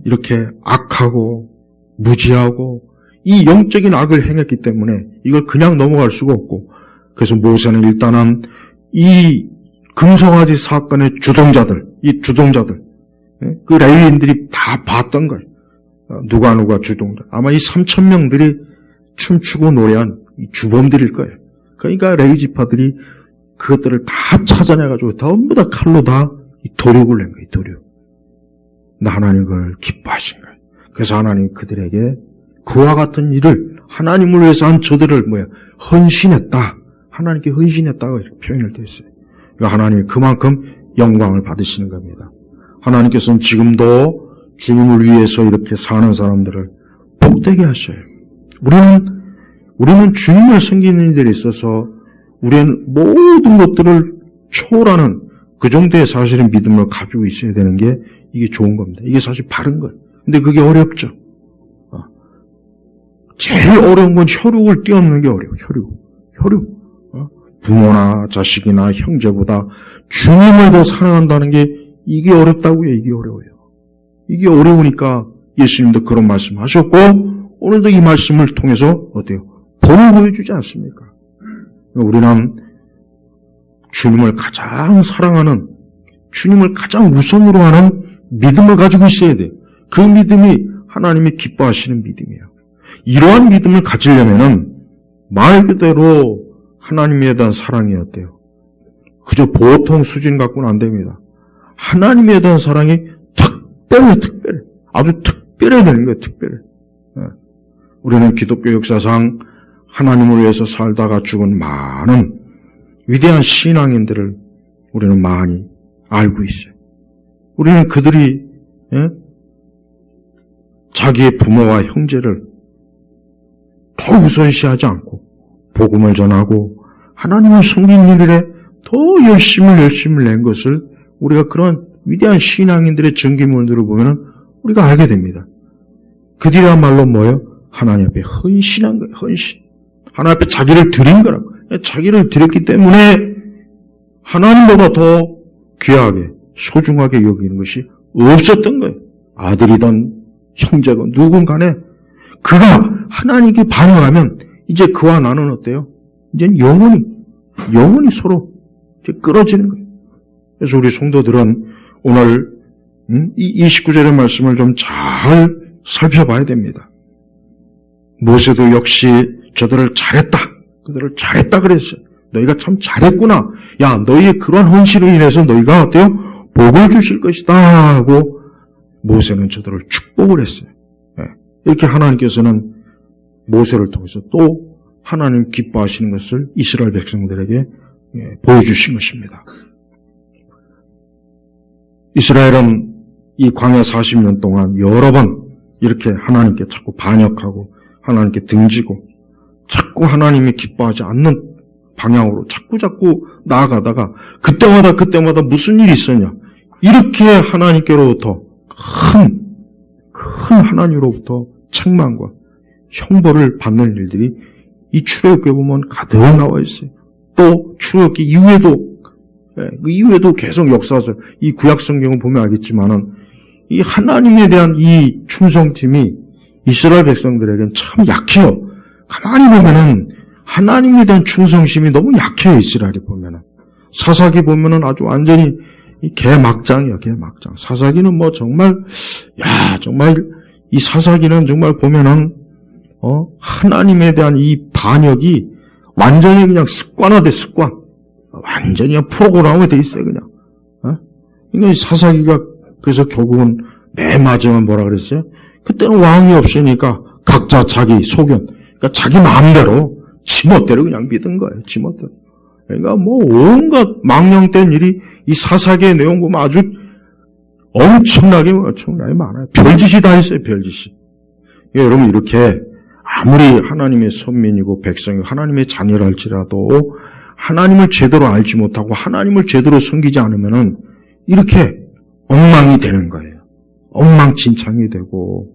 이렇게 악하고 무지하고 이 영적인 악을 행했기 때문에 이걸 그냥 넘어갈 수가 없고, 그래서 모세는 일단은 이 금송아지 사건의 주동자들, 그 레위인들이 다 봤던 거예요. 누가 주동자. 아마 이 3,000명들이 춤추고 노래한 주범들일 거예요. 그러니까 레위 지파들이 그것들을 다 찾아내가지고 전부 다 칼로 다 도륙을 낸 거예요. 도륙. 하나님 그걸 기뻐하신 거예요. 그래서 하나님 그들에게 그와 같은 일을 하나님을 위해서 한 저들을 헌신했다. 하나님께 헌신했다고 이렇게 표현을 했어요. 하나님이 그만큼 영광을 받으시는 겁니다. 하나님께서는 지금도 주님을 위해서 이렇게 사는 사람들을 복되게 하셔요. 우리는 주님을 섬기는 일에 있어서 우리는 모든 것들을 초월하는 그 정도의 사실은 믿음을 가지고 있어야 되는 게 이게 좋은 겁니다. 이게 사실 바른 거예요. 근데 그게 어렵죠. 제일 어려운 건 혈육을 뛰어넘는 게 어려워요. 혈육. 부모나 자식이나 형제보다 주님을 더 사랑한다는 게 이게 어렵다고요. 이게 어려워요. 이게 어려우니까 예수님도 그런 말씀 하셨고 오늘도 이 말씀을 통해서 어때요? 복을 보여주지 않습니까? 우리는 주님을 가장 사랑하는, 주님을 가장 우선으로 하는 믿음을 가지고 있어야 돼요. 그 믿음이 하나님이 기뻐하시는 믿음이에요. 이러한 믿음을 가지려면은 말 그대로 하나님에 대한 사랑이 어때요? 그저 보통 수준 갖고는 안 됩니다. 하나님에 대한 사랑이 특별해. 아주 특별해야 되는 거예요. 특별해. 우리는 기독교 역사상 하나님을 위해서 살다가 죽은 많은 위대한 신앙인들을 우리는 많이 알고 있어요. 우리는 그들이 자기의 부모와 형제를 더 우선시하지 않고 복음을 전하고 하나님을 섬기는 일에 더 열심을 낸 것을 우리가 그런 위대한 신앙인들의 전기문들을 보면 우리가 알게 됩니다. 그들이야말로 뭐예요? 하나님 앞에 헌신한 거예요. 헌신. 하나님 앞에 자기를 드린 거라고. 자기를 드렸기 때문에 하나님보다 더 귀하게 소중하게 여기는 것이 없었던 거예요. 아들이든 형제건 누군 간에 그가 하나님께 반응하면 이제 그와 나는 어때요? 이제는 영원히 서로 이제 끌어지는 거예요. 그래서 우리 성도들은 오늘 이 29절의 말씀을 좀 잘 살펴봐야 됩니다. 모세도 역시 저들을 잘했다. 그들을 잘했다 그랬어요. 너희가 참 잘했구나. 야, 너희의 그러한 헌신으로 인해서 너희가 어때요? 복을 주실 것이다 하고 모세는 저들을 축복을 했어요. 이렇게 하나님께서는 모세를 통해서 또 하나님 기뻐하시는 것을 이스라엘 백성들에게 보여주신 것입니다. 이스라엘은 이 광야 40년 동안 여러 번 이렇게 하나님께 자꾸 반역하고 하나님께 등지고 자꾸 하나님이 기뻐하지 않는 방향으로 자꾸 나아가다가 그때마다 무슨 일이 있었냐. 이렇게 하나님께로부터 큰 하나님으로부터 책망과 형벌을 받는 일들이 이 출애굽기에 보면 가득 나와 있어요. 또 출애굽기 이후에도 계속 역사서 이 구약 성경을 보면 알겠지만은 이 하나님에 대한 이 충성심이 이스라엘 백성들에게는 참 약해요. 가만히 보면은 하나님에 대한 충성심이 너무 약해요, 이스라엘이 보면은. 사사기 보면은 아주 완전히 개막장이에요, 개막장. 사사기는 뭐 정말, 정말, 이 사사기는 정말 보면은, 하나님에 대한 이 반역이 완전히 그냥 습관화돼, 습관. 완전히 그냥 프로그램화 돼 있어요, 그냥. 그러니까 이 사사기가, 그래서 결국은 맨 마지막에 뭐라 그랬어요? 그때는 왕이 없으니까 각자 자기 소견, 그러니까 자기 마음대로, 지멋대로 그냥 믿은 거예요, 지멋대로. 그러니까 뭐 온갖 망령된 일이 이 사사기의 내용 보면 아주 엄청나게 많아요. 별짓이 다 있어요, 별짓이. 그러니까 여러분 이렇게 아무리 하나님의 선민이고 백성이 하나님의 자녀랄지라도 하나님을 제대로 알지 못하고 하나님을 제대로 섬기지 않으면은 이렇게 엉망이 되는 거예요. 엉망진창이 되고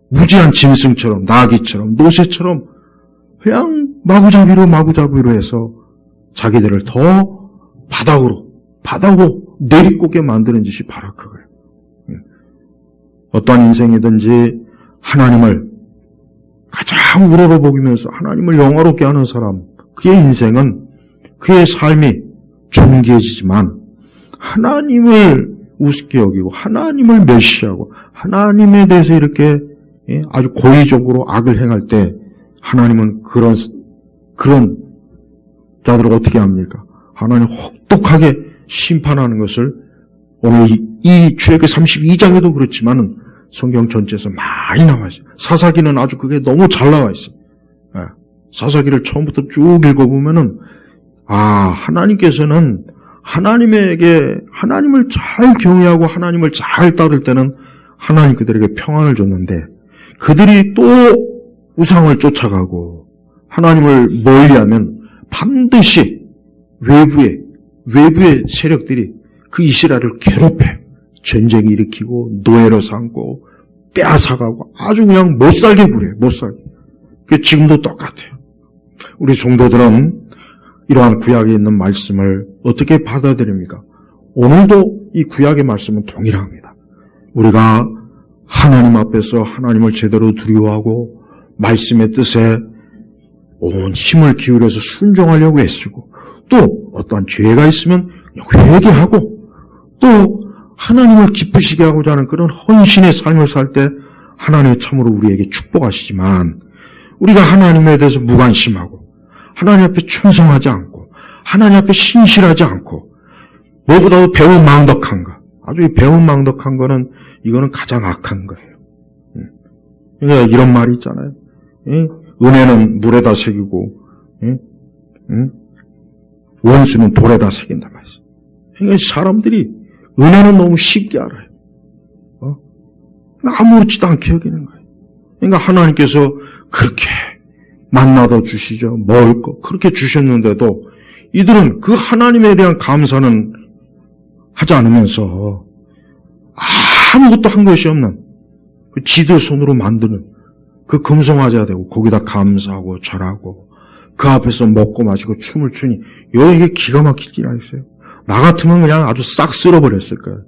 무지한 짐승처럼 나귀처럼 노새처럼 그냥 마구잡이로 해서 자기들을 더 바닥으로 내리꽂게 만드는 짓이 바로 그거예요. 어떠한 인생이든지 하나님을 가장 우러러보면서 하나님을 영화롭게 하는 사람, 그의 인생은 그의 삶이 존귀해지지만 하나님을 우습게 여기고 하나님을 멸시하고 하나님에 대해서 이렇게 아주 고의적으로 악을 행할 때 하나님은 그런 자들을 어떻게 합니까? 하나님 혹독하게 심판하는 것을 오늘 이 출애굽기 32장에도 그렇지만은 성경 전체에서 많이 나와 있어요. 사사기는 아주 그게 너무 잘 나와 있어요. 사사기를 처음부터 쭉 읽어보면은 하나님께서는 하나님을 잘 경외하고 하나님을 잘 따를 때는 하나님 그들에게 평안을 줬는데 그들이 또 우상을 쫓아가고 하나님을 멀리하면 반드시 외부의 세력들이 그 이스라엘을 괴롭혀 전쟁 일으키고 노예로 삼고 빼앗아가고 아주 그냥 못살게 부려요. 못살게. 그게 지금도 똑같아요. 우리 성도들은 이러한 구약에 있는 말씀을 어떻게 받아들입니까? 오늘도 이 구약의 말씀은 동일합니다. 우리가 하나님 앞에서 하나님을 제대로 두려워하고 말씀의 뜻에 온 힘을 기울여서 순종하려고 애쓰고 또 어떠한 죄가 있으면 회개하고 또 하나님을 기쁘시게 하고자 하는 그런 헌신의 삶을 살 때 하나님이 참으로 우리에게 축복하시지만 우리가 하나님에 대해서 무관심하고 하나님 앞에 충성하지 않고 하나님 앞에 신실하지 않고 무엇보다도 배은망덕한 거, 아주 이 배은망덕한 거는 이거는 가장 악한 거예요. 그러니까 이런 말이 있잖아요. 은혜는 물에다 새기고 원수는 돌에다 새긴단 말이에요. 그러니까 사람들이 은혜는 너무 쉽게 알아요. 아무렇지도 않게 여기는 거예요. 그러니까 하나님께서 그렇게 만나다 주시죠. 먹을 거 그렇게 주셨는데도 이들은 그 하나님에 대한 감사는 하지 않으면서 아무것도 한 것이 없는 그 지들 손으로 만드는 그 금송아지가 되고 거기다 감사하고 절하고 그 앞에서 먹고 마시고 춤을 추니 이게 기가 막히지 않았어요. 나 같으면 그냥 아주 싹 쓸어버렸을 거예요.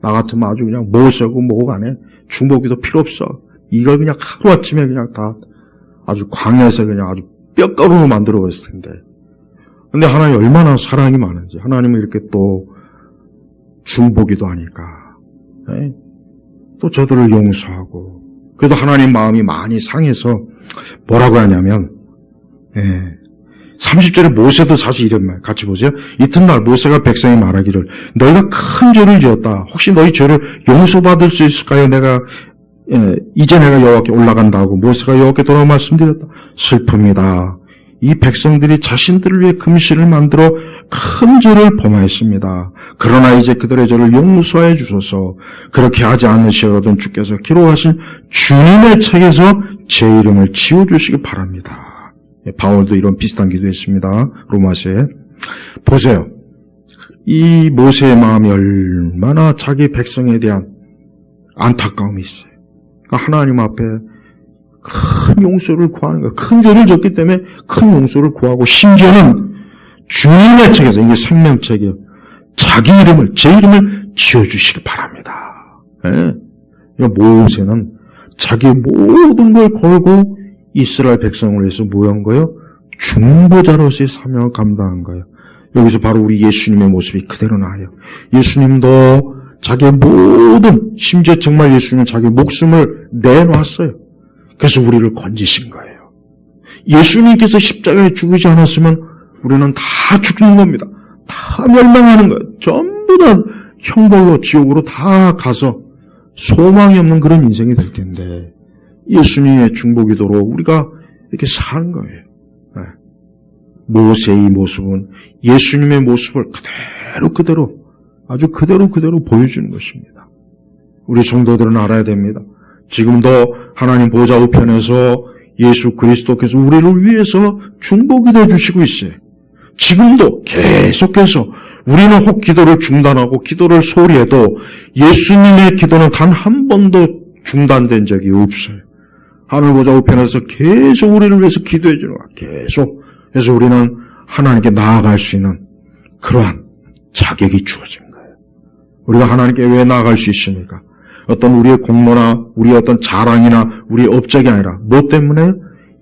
나 같으면 아주 그냥 뭐 쓰고 뭐 간에 중보기도 필요 없어. 이걸 그냥 하루아침에 그냥 다 아주 광야에서 그냥 아주 뼈가루로 만들어버렸을 텐데. 근데 하나님 얼마나 사랑이 많은지 하나님은 이렇게 또 중보기도 하니까 또 저들을 용서하고 그래도 하나님 마음이 많이 상해서 뭐라고 하냐면 30절에 모세도 사실 이런 말 같이 보세요. 이튿날 모세가 백성에 말하기를 너희가 큰 죄를 지었다. 혹시 너희 죄를 용서받을 수 있을까요? 이제 내가 여호와께 올라간다 하고 모세가 여호와께 돌아와 말씀드렸다. 슬픕니다. 이 백성들이 자신들을 위해 금실을 만들어 큰 죄를 범하였습니다. 그러나 이제 그들의 죄를 용서해 주소서. 그렇게 하지 않으시거든 주께서 기록하신 주님의 책에서 제 이름을 지워주시기 바랍니다. 바울도 이런 비슷한 기도했습니다. 로마서에. 보세요. 이 모세의 마음이 얼마나 자기 백성에 대한 안타까움이 있어요. 그러니까 하나님 앞에 큰 용서를 구하는 거예요. 큰 죄를 졌기 때문에 큰 용서를 구하고 심지어는 주님의 책에서 이게 생명책이에요. 제 이름을 지어주시기 바랍니다. 모세는 자기 모든 걸 걸고 이스라엘 백성을 위해서 뭐 한 거예요? 중보자로서의 사명을 감당한 거예요. 여기서 바로 우리 예수님의 모습이 그대로 나와요. 예수님도 자기의 모든, 심지어 정말 예수님은 자기의 목숨을 내놨어요. 그래서 우리를 건지신 거예요. 예수님께서 십자가에 죽지 않았으면 우리는 다 죽는 겁니다. 다 멸망하는 거예요. 전부 다 형벌로 지옥으로 다 가서 소망이 없는 그런 인생이 될 텐데 예수님의 중보기도로 우리가 이렇게 사는 거예요. 네. 모세의 모습은 예수님의 모습을 그대로 아주 그대로 보여주는 것입니다. 우리 성도들은 알아야 됩니다. 지금도 하나님 보좌 우편에서 예수 그리스도께서 우리를 위해서 중보기도해 주시고 있어요. 지금도 계속해서 우리는 혹 기도를 중단하고 기도를 소홀히 해도 예수님의 기도는 단 한 번도 중단된 적이 없어요. 하늘 보좌 우편에서 계속 우리를 위해서 기도해 주는 거야. 계속. 그래서 우리는 하나님께 나아갈 수 있는 그러한 자격이 주어진 거예요. 우리가 하나님께 왜 나아갈 수 있습니까? 어떤 우리의 공로나 우리의 어떤 자랑이나 우리의 업적이 아니라 뭐 때문에?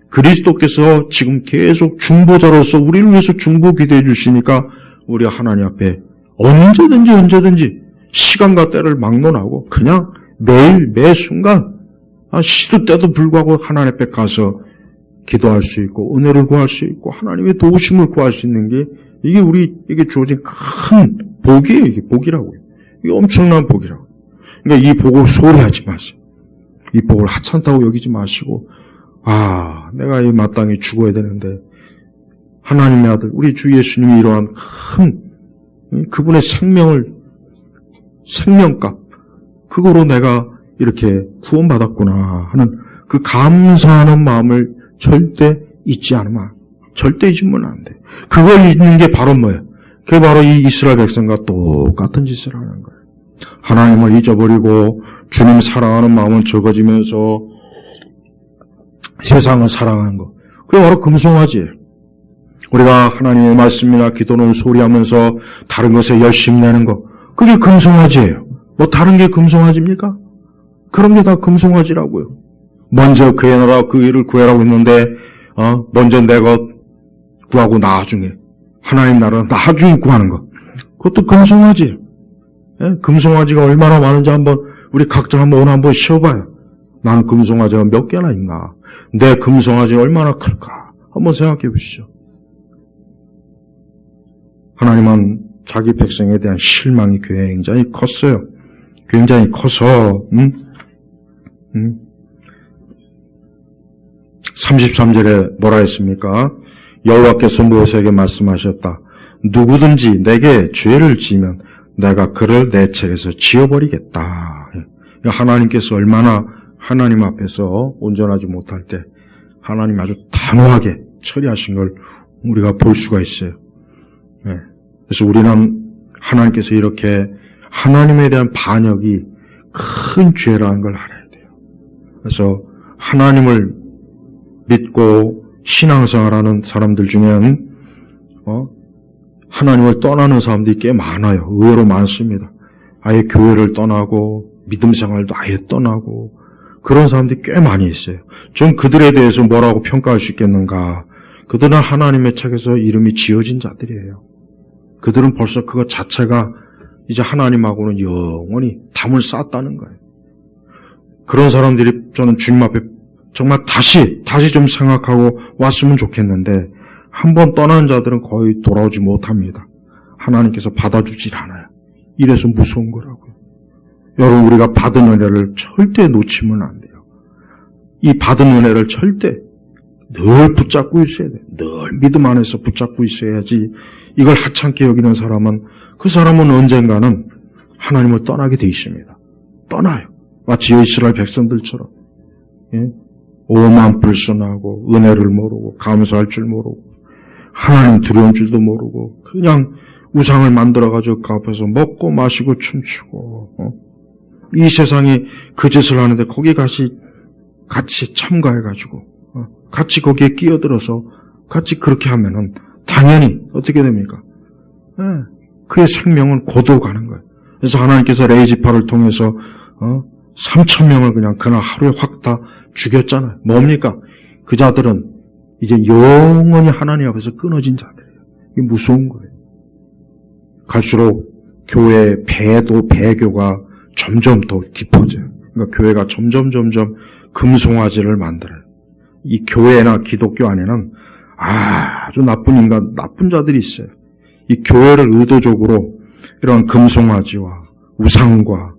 그리스도께서 지금 계속 중보자로서 우리를 위해서 중보 기도해 주시니까 우리가 하나님 앞에 언제든지 시간과 때를 막론하고 그냥 매일 매 순간 시도 때도 불구하고 하나님 앞에 가서 기도할 수 있고 은혜를 구할 수 있고 하나님의 도우심을 구할 수 있는 게 이게 우리에게 주어진 큰 복이에요. 이게 복이라고요. 이게 엄청난 복이라고요. 그러니까 이 복을 소홀히 하지 마세요. 이 복을 하찮다고 여기지 마시고 내가 이 마땅히 죽어야 되는데 하나님의 아들 우리 주 예수님이 이러한 큰 그분의 생명값 그거로 내가 이렇게 구원받았구나 하는 그 감사하는 마음을 절대 잊지 않으면 절대 잊으면 안 돼. 그걸 잊는 게 바로 뭐예요? 그게 바로 이 이스라엘 백성과 똑같은 짓을 하는 거예요. 하나님을 잊어버리고 주님 사랑하는 마음은 적어지면서 세상을 사랑하는 거. 그게 바로 금송아지예요. 우리가 하나님의 말씀이나 기도는 소리하면서 다른 것에 열심 내는 거. 그게 금송아지예요. 뭐 다른 게 금송아지입니까? 그런 게 다 금송아지라고요. 먼저 그의 나라 그 일을 구해라고 했는데 먼저 내가 구하고 나중에 하나님 나라는 나중에 구하는 거. 그것도 금송아지예요. 예? 금송아지가 얼마나 많은지 한번 우리 각자 오늘 한번 쉬어봐요. 나는 금송아지가 몇 개나 있나? 내 금송아지 얼마나 클까? 한번 생각해 보시죠. 하나님은 자기 백성에 대한 실망이 굉장히 컸어요. 굉장히 커서 33절에 뭐라 했습니까? 여호와께서 모세에게 말씀하셨다. 누구든지 내게 죄를 지으면 내가 그를 내 책에서 지워버리겠다. 하나님께서 얼마나 하나님 앞에서 온전하지 못할 때 하나님이 아주 단호하게 처리하신 걸 우리가 볼 수가 있어요. 그래서 우리는 하나님께서 이렇게 하나님에 대한 반역이 큰 죄라는 걸 알아야 돼요. 그래서 하나님을 믿고 신앙생활하는 사람들 중에는 하나님을 떠나는 사람들이 꽤 많아요. 의외로 많습니다. 아예 교회를 떠나고 믿음 생활도 아예 떠나고 그런 사람들이 꽤 많이 있어요. 전 그들에 대해서 뭐라고 평가할 수 있겠는가? 그들은 하나님의 책에서 이름이 지어진 자들이에요. 그들은 벌써 그것 자체가 이제 하나님하고는 영원히 담을 쌓았다는 거예요. 그런 사람들이 저는 주님 앞에 정말 다시 좀 생각하고 왔으면 좋겠는데 한번 떠난 자들은 거의 돌아오지 못합니다. 하나님께서 받아주질 않아요. 이래서 무서운 거라고요. 여러분 우리가 받은 은혜를 절대 놓치면 안 돼요. 이 받은 은혜를 절대 늘 붙잡고 있어야 돼요. 늘 믿음 안에서 붙잡고 있어야지. 이걸 하찮게 여기는 사람은 그 사람은 언젠가는 하나님을 떠나게 돼 있습니다. 떠나요. 마치 이스라엘 백성들처럼 오만 불순하고 은혜를 모르고 감사할 줄 모르고 하나님 두려운 줄도 모르고 그냥 우상을 만들어가지고 그 앞에서 먹고 마시고 춤추고 이 세상에 그 짓을 하는데 거기 같이 참가해가지고 같이 거기에 끼어들어서 같이 그렇게 하면은 당연히 어떻게 됩니까? 그의 생명은 고도 가는 거예요. 그래서 하나님께서 레이지파를 통해서 3,000명을 그냥 그날 하루에 확 다 죽였잖아요. 뭡니까? 그 자들은 이제 영원히 하나님 앞에서 끊어진 자들이에요. 이게 무서운 거예요. 갈수록 교회의 배교가 점점 더 깊어져요. 그러니까 교회가 점점 금송아지를 만들어요. 이 교회나 기독교 안에는 아주 나쁜 자들이 있어요. 이 교회를 의도적으로 이런 금송아지와 우상과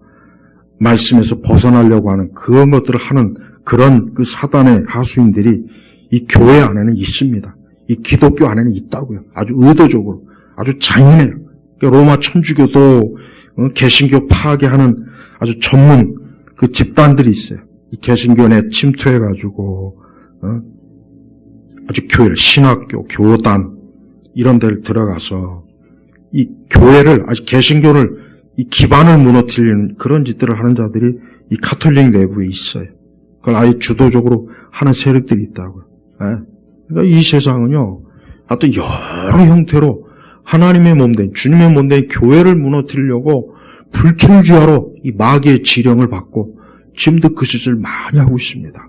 말씀에서 벗어나려고 하는 그런 것들을 하는 그런 그 사단의 하수인들이 이 교회 안에는 있습니다. 이 기독교 안에는 있다고요. 아주 의도적으로, 아주 잔인해요. 그러니까 로마 천주교도 개신교 파괴하는 아주 전문 그 집단들이 있어요. 이 개신교 내 침투해가지고 아주 교회를 신학교, 교단 이런 데를 들어가서 이 교회를 아주 개신교를 이 기반을 무너뜨리는 그런 짓들을 하는 자들이 이 가톨릭 내부에 있어요. 그걸 아예 주도적으로 하는 세력들이 있다고요. 그러니까 이 세상은요, 하여튼 여러 형태로 하나님의 몸된, 주님의 몸된 교회를 무너뜨리려고 불충주하러 이 마귀의 지령을 받고 지금도 그 짓을 많이 하고 있습니다.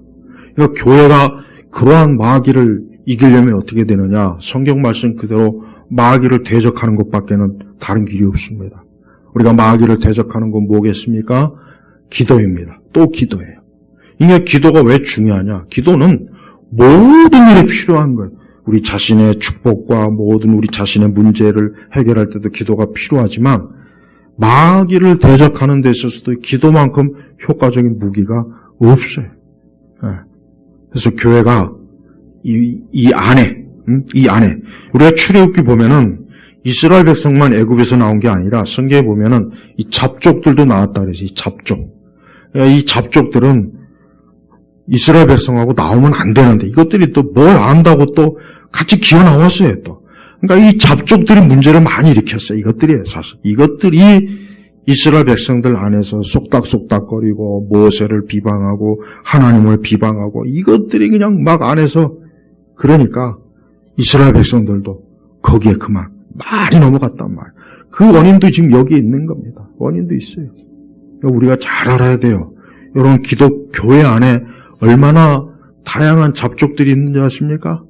그러니까 교회가 그러한 마귀를 이기려면 어떻게 되느냐? 성경 말씀 그대로 마귀를 대적하는 것밖에는 다른 길이 없습니다. 우리가 마귀를 대적하는 건 뭐겠습니까? 기도입니다. 또 기도예요. 이게 기도가 왜 중요하냐? 기도는 모든 일에 필요한 거예요. 우리 자신의 축복과 모든 우리 자신의 문제를 해결할 때도 기도가 필요하지만 마귀를 대적하는 데 있어서도 기도만큼 효과적인 무기가 없어요. 그래서 교회가 이 안에 우리가 출애굽기 보면은 이스라엘 백성만 애굽에서 나온 게 아니라 성경에 보면은 이 잡족들도 나왔다 그래서 이 잡족. 이 잡족들은 이스라엘 백성하고 나오면 안 되는데 이것들이 또 뭘 안다고 또 같이 기어 나왔어요 또. 그러니까 이 잡족들이 문제를 많이 일으켰어요. 이것들이에요 사실. 이것들이 이스라엘 백성들 안에서 쏙닥쏙닥거리고 모세를 비방하고 하나님을 비방하고 이것들이 그냥 막 안에서 그러니까 이스라엘 백성들도 거기에 그만 많이 넘어갔단 말이에요. 그 원인도 지금 여기 있는 겁니다. 원인도 있어요. 우리가 잘 알아야 돼요. 여러분 기독교회 안에 얼마나 다양한 잡족들이 있는지 아십니까?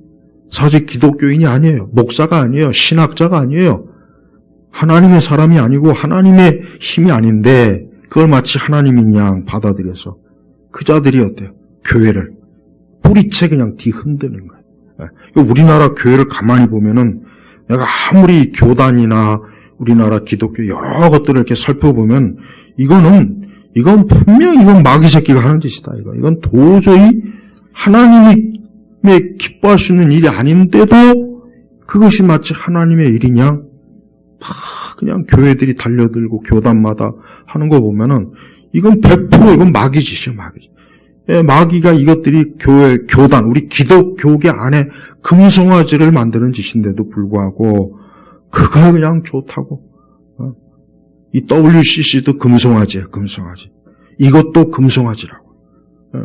사실 기독교인이 아니에요. 목사가 아니에요. 신학자가 아니에요. 하나님의 사람이 아니고 하나님의 힘이 아닌데 그걸 마치 하나님인 양 받아들여서 그 자들이 어때요? 교회를 뿌리채 그냥 뒤흔드는 거예요. 우리나라 교회를 가만히 보면은 내가 아무리 교단이나 우리나라 기독교 여러 것들을 이렇게 살펴보면 이건 분명히 이건 마귀 새끼가 하는 짓이다. 이건 도저히 하나님이 기뻐할 수 있는 일이 아닌데도 그것이 마치 하나님의 일이냐? 그냥 교회들이 달려들고 교단마다 하는 거 보면은 이건 100% 이건 마귀 짓이야, 마귀. 마귀가 이것들이 교단, 우리 기독교계 안에 금송아지를 만드는 짓인데도 불구하고 그걸 그냥 좋다고. 이 WCC도 금송아지예요, 금송아지. 이것도 금송아지라고.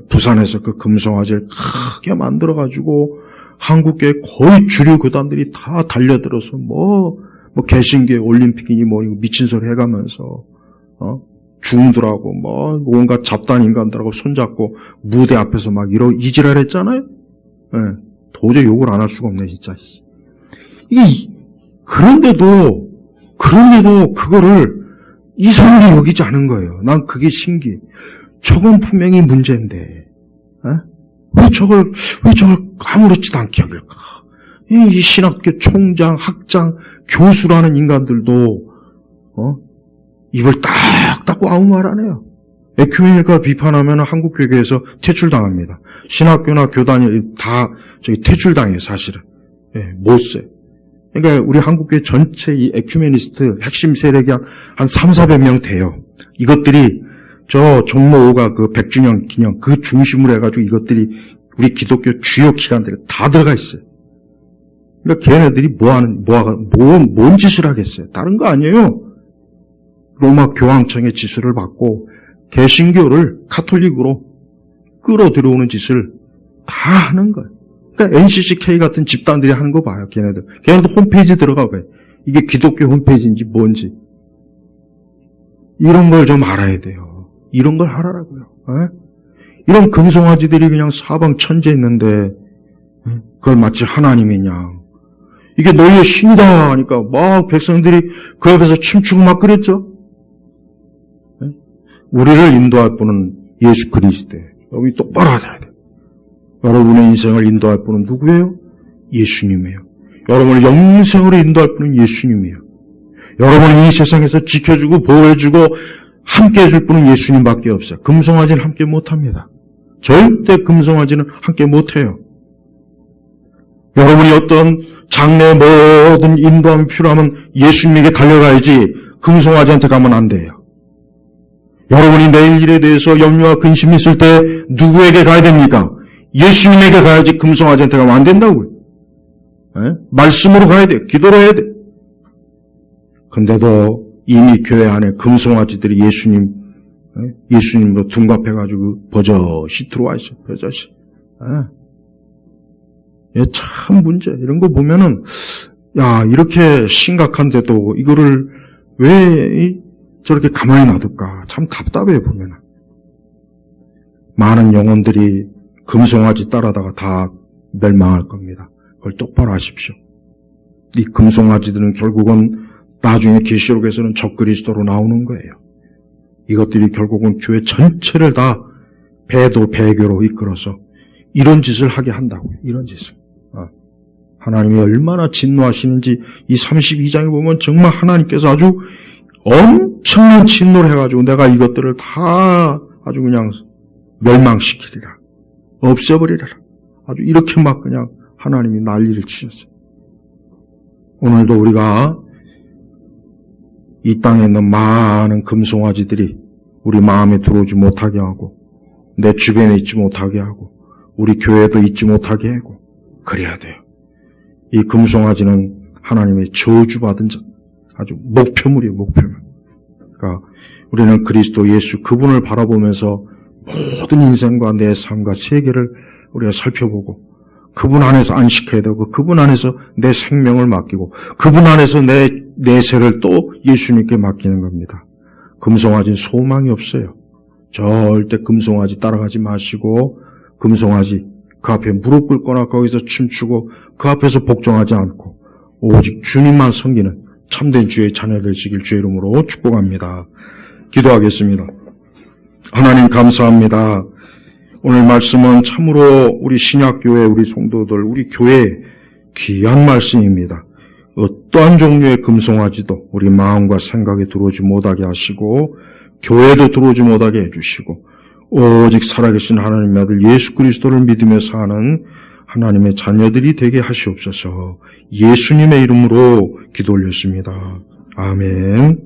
부산에서 그 금송아지를 크게 만들어가지고 한국계 거의 주류 교단들이 다 달려들어서 뭐 개신교 올림픽이니 뭐 미친 소리 해가면서 중들하고 뭐 온갖 잡단 인간들하고 손잡고 무대 앞에서 막 이지랄 했잖아요. 도저히 욕을 안 할 수가 없네 진짜. 이게 그런데도 그거를 이상하게 여기지 않은 거예요. 난 그게 신기해. 저건 분명히 문제인데 왜 저걸 아무렇지도 않게 하길까? 이 신학교 총장, 학장, 교수라는 인간들도 입을 딱 닫고 아무 말 안 해요. 에큐메니카 비판하면 한국 교계에서 퇴출당합니다. 신학교나 교단이 다 퇴출당해요, 사실은. 못 써요. 그러니까 우리 한국교회 전체 이 에큐메니스트 핵심 세력이 한 300~400명 돼요. 이것들이 저 종로 5가 그 100주년 기념 그 중심으로 해가지고 이것들이 우리 기독교 주요 기관들에 다 들어가 있어요. 그러니까 걔네들이 뭔 짓을 하겠어요? 다른 거 아니에요. 로마 교황청의 지수를 받고 개신교를 카톨릭으로 끌어들여오는 짓을 다 하는 거예요. 그러니까 NCCK 같은 집단들이 하는 거 봐요. 걔네들 홈페이지 들어가 봐요. 이게 기독교 홈페이지인지 뭔지. 이런 걸 좀 알아야 돼요. 이런 걸 하라고요. 이런 금송아지들이 그냥 사방 천지에 있는데 그걸 마치 하나님이냐. 이게 너희의 신이다 하니까 막 백성들이 그 앞에서 춤추고 막 그랬죠. 우리를 인도할 분은 예수 그리스도예요. 여러분이 똑바로 하셔야 돼요. 여러분의 인생을 인도할 분은 누구예요? 예수님이에요. 여러분을 영생으로 인도할 분은 예수님이에요. 여러분을 이 세상에서 지켜주고 보호해주고 함께 해줄 분은 예수님밖에 없어요. 금송아지는 함께 못합니다. 절대 금송아지는 함께 못해요. 여러분이 어떤 장래 모든 인도함이 필요하면 예수님에게 달려가야지 금송아지한테 가면 안 돼요. 여러분이 내일 일에 대해서 염려와 근심이 있을 때 누구에게 가야 됩니까? 예수님에게 가야지 금송아지한테 가면 안 된다고요. 말씀으로 가야 돼요. 기도로 해야 돼요. 근데도 이미 교회 안에 금송아지들이 예수님으로 둔갑해가지고 버젓이 들어와 있어요. 버젓이. 참 문제. 이런 거 보면은, 야, 이렇게 심각한데도 이거를 왜 저렇게 가만히 놔둘까? 참 답답해요, 보면은. 많은 영혼들이 금송아지 따라다가 다 멸망할 겁니다. 그걸 똑바로 하십시오. 이 금송아지들은 결국은 나중에 계시록에서는 적그리스도로 나오는 거예요. 이것들이 결국은 교회 전체를 다 배도 배교로 이끌어서 이런 짓을 하게 한다고요. 이런 짓을. 하나님이 얼마나 진노하시는지 이 32장에 보면 정말 하나님께서 아주 엄청난 진노를 해가지고 내가 이것들을 다 아주 그냥 멸망시키리라. 없애버리리라. 아주 이렇게 막 그냥 하나님이 난리를 치셨어요. 오늘도 우리가 이 땅에 있는 많은 금송아지들이 우리 마음에 들어오지 못하게 하고 내 주변에 있지 못하게 하고 우리 교회도 있지 못하게 하고 그래야 돼요. 이 금송아지는 하나님의 저주받은 아주 목표물이에요. 목표물. 그러니까 우리는 그리스도 예수 그분을 바라보면서 모든 인생과 내 삶과 세계를 우리가 살펴보고 그분 안에서 안식해야 되고 그분 안에서 내 생명을 맡기고 그분 안에서 내 내세를 또 예수님께 맡기는 겁니다. 금송아지는 소망이 없어요. 절대 금송아지 따라가지 마시고 금송아지 그 앞에 무릎 꿇거나 거기서 춤추고 그 앞에서 복종하지 않고 오직 주님만 섬기는 참된 주의 자녀 되시길 주의 이름으로 축복합니다. 기도하겠습니다. 하나님 감사합니다. 오늘 말씀은 참으로 우리 신약교회, 우리 성도들, 우리 교회에 귀한 말씀입니다. 어떠한 종류의 금송아지도 우리 마음과 생각에 들어오지 못하게 하시고 교회도 들어오지 못하게 해주시고 오직 살아계신 하나님의 아들 예수 그리스도를 믿으며 사는 하나님의 자녀들이 되게 하시옵소서. 예수님의 이름으로 기도 올렸습니다. 아멘.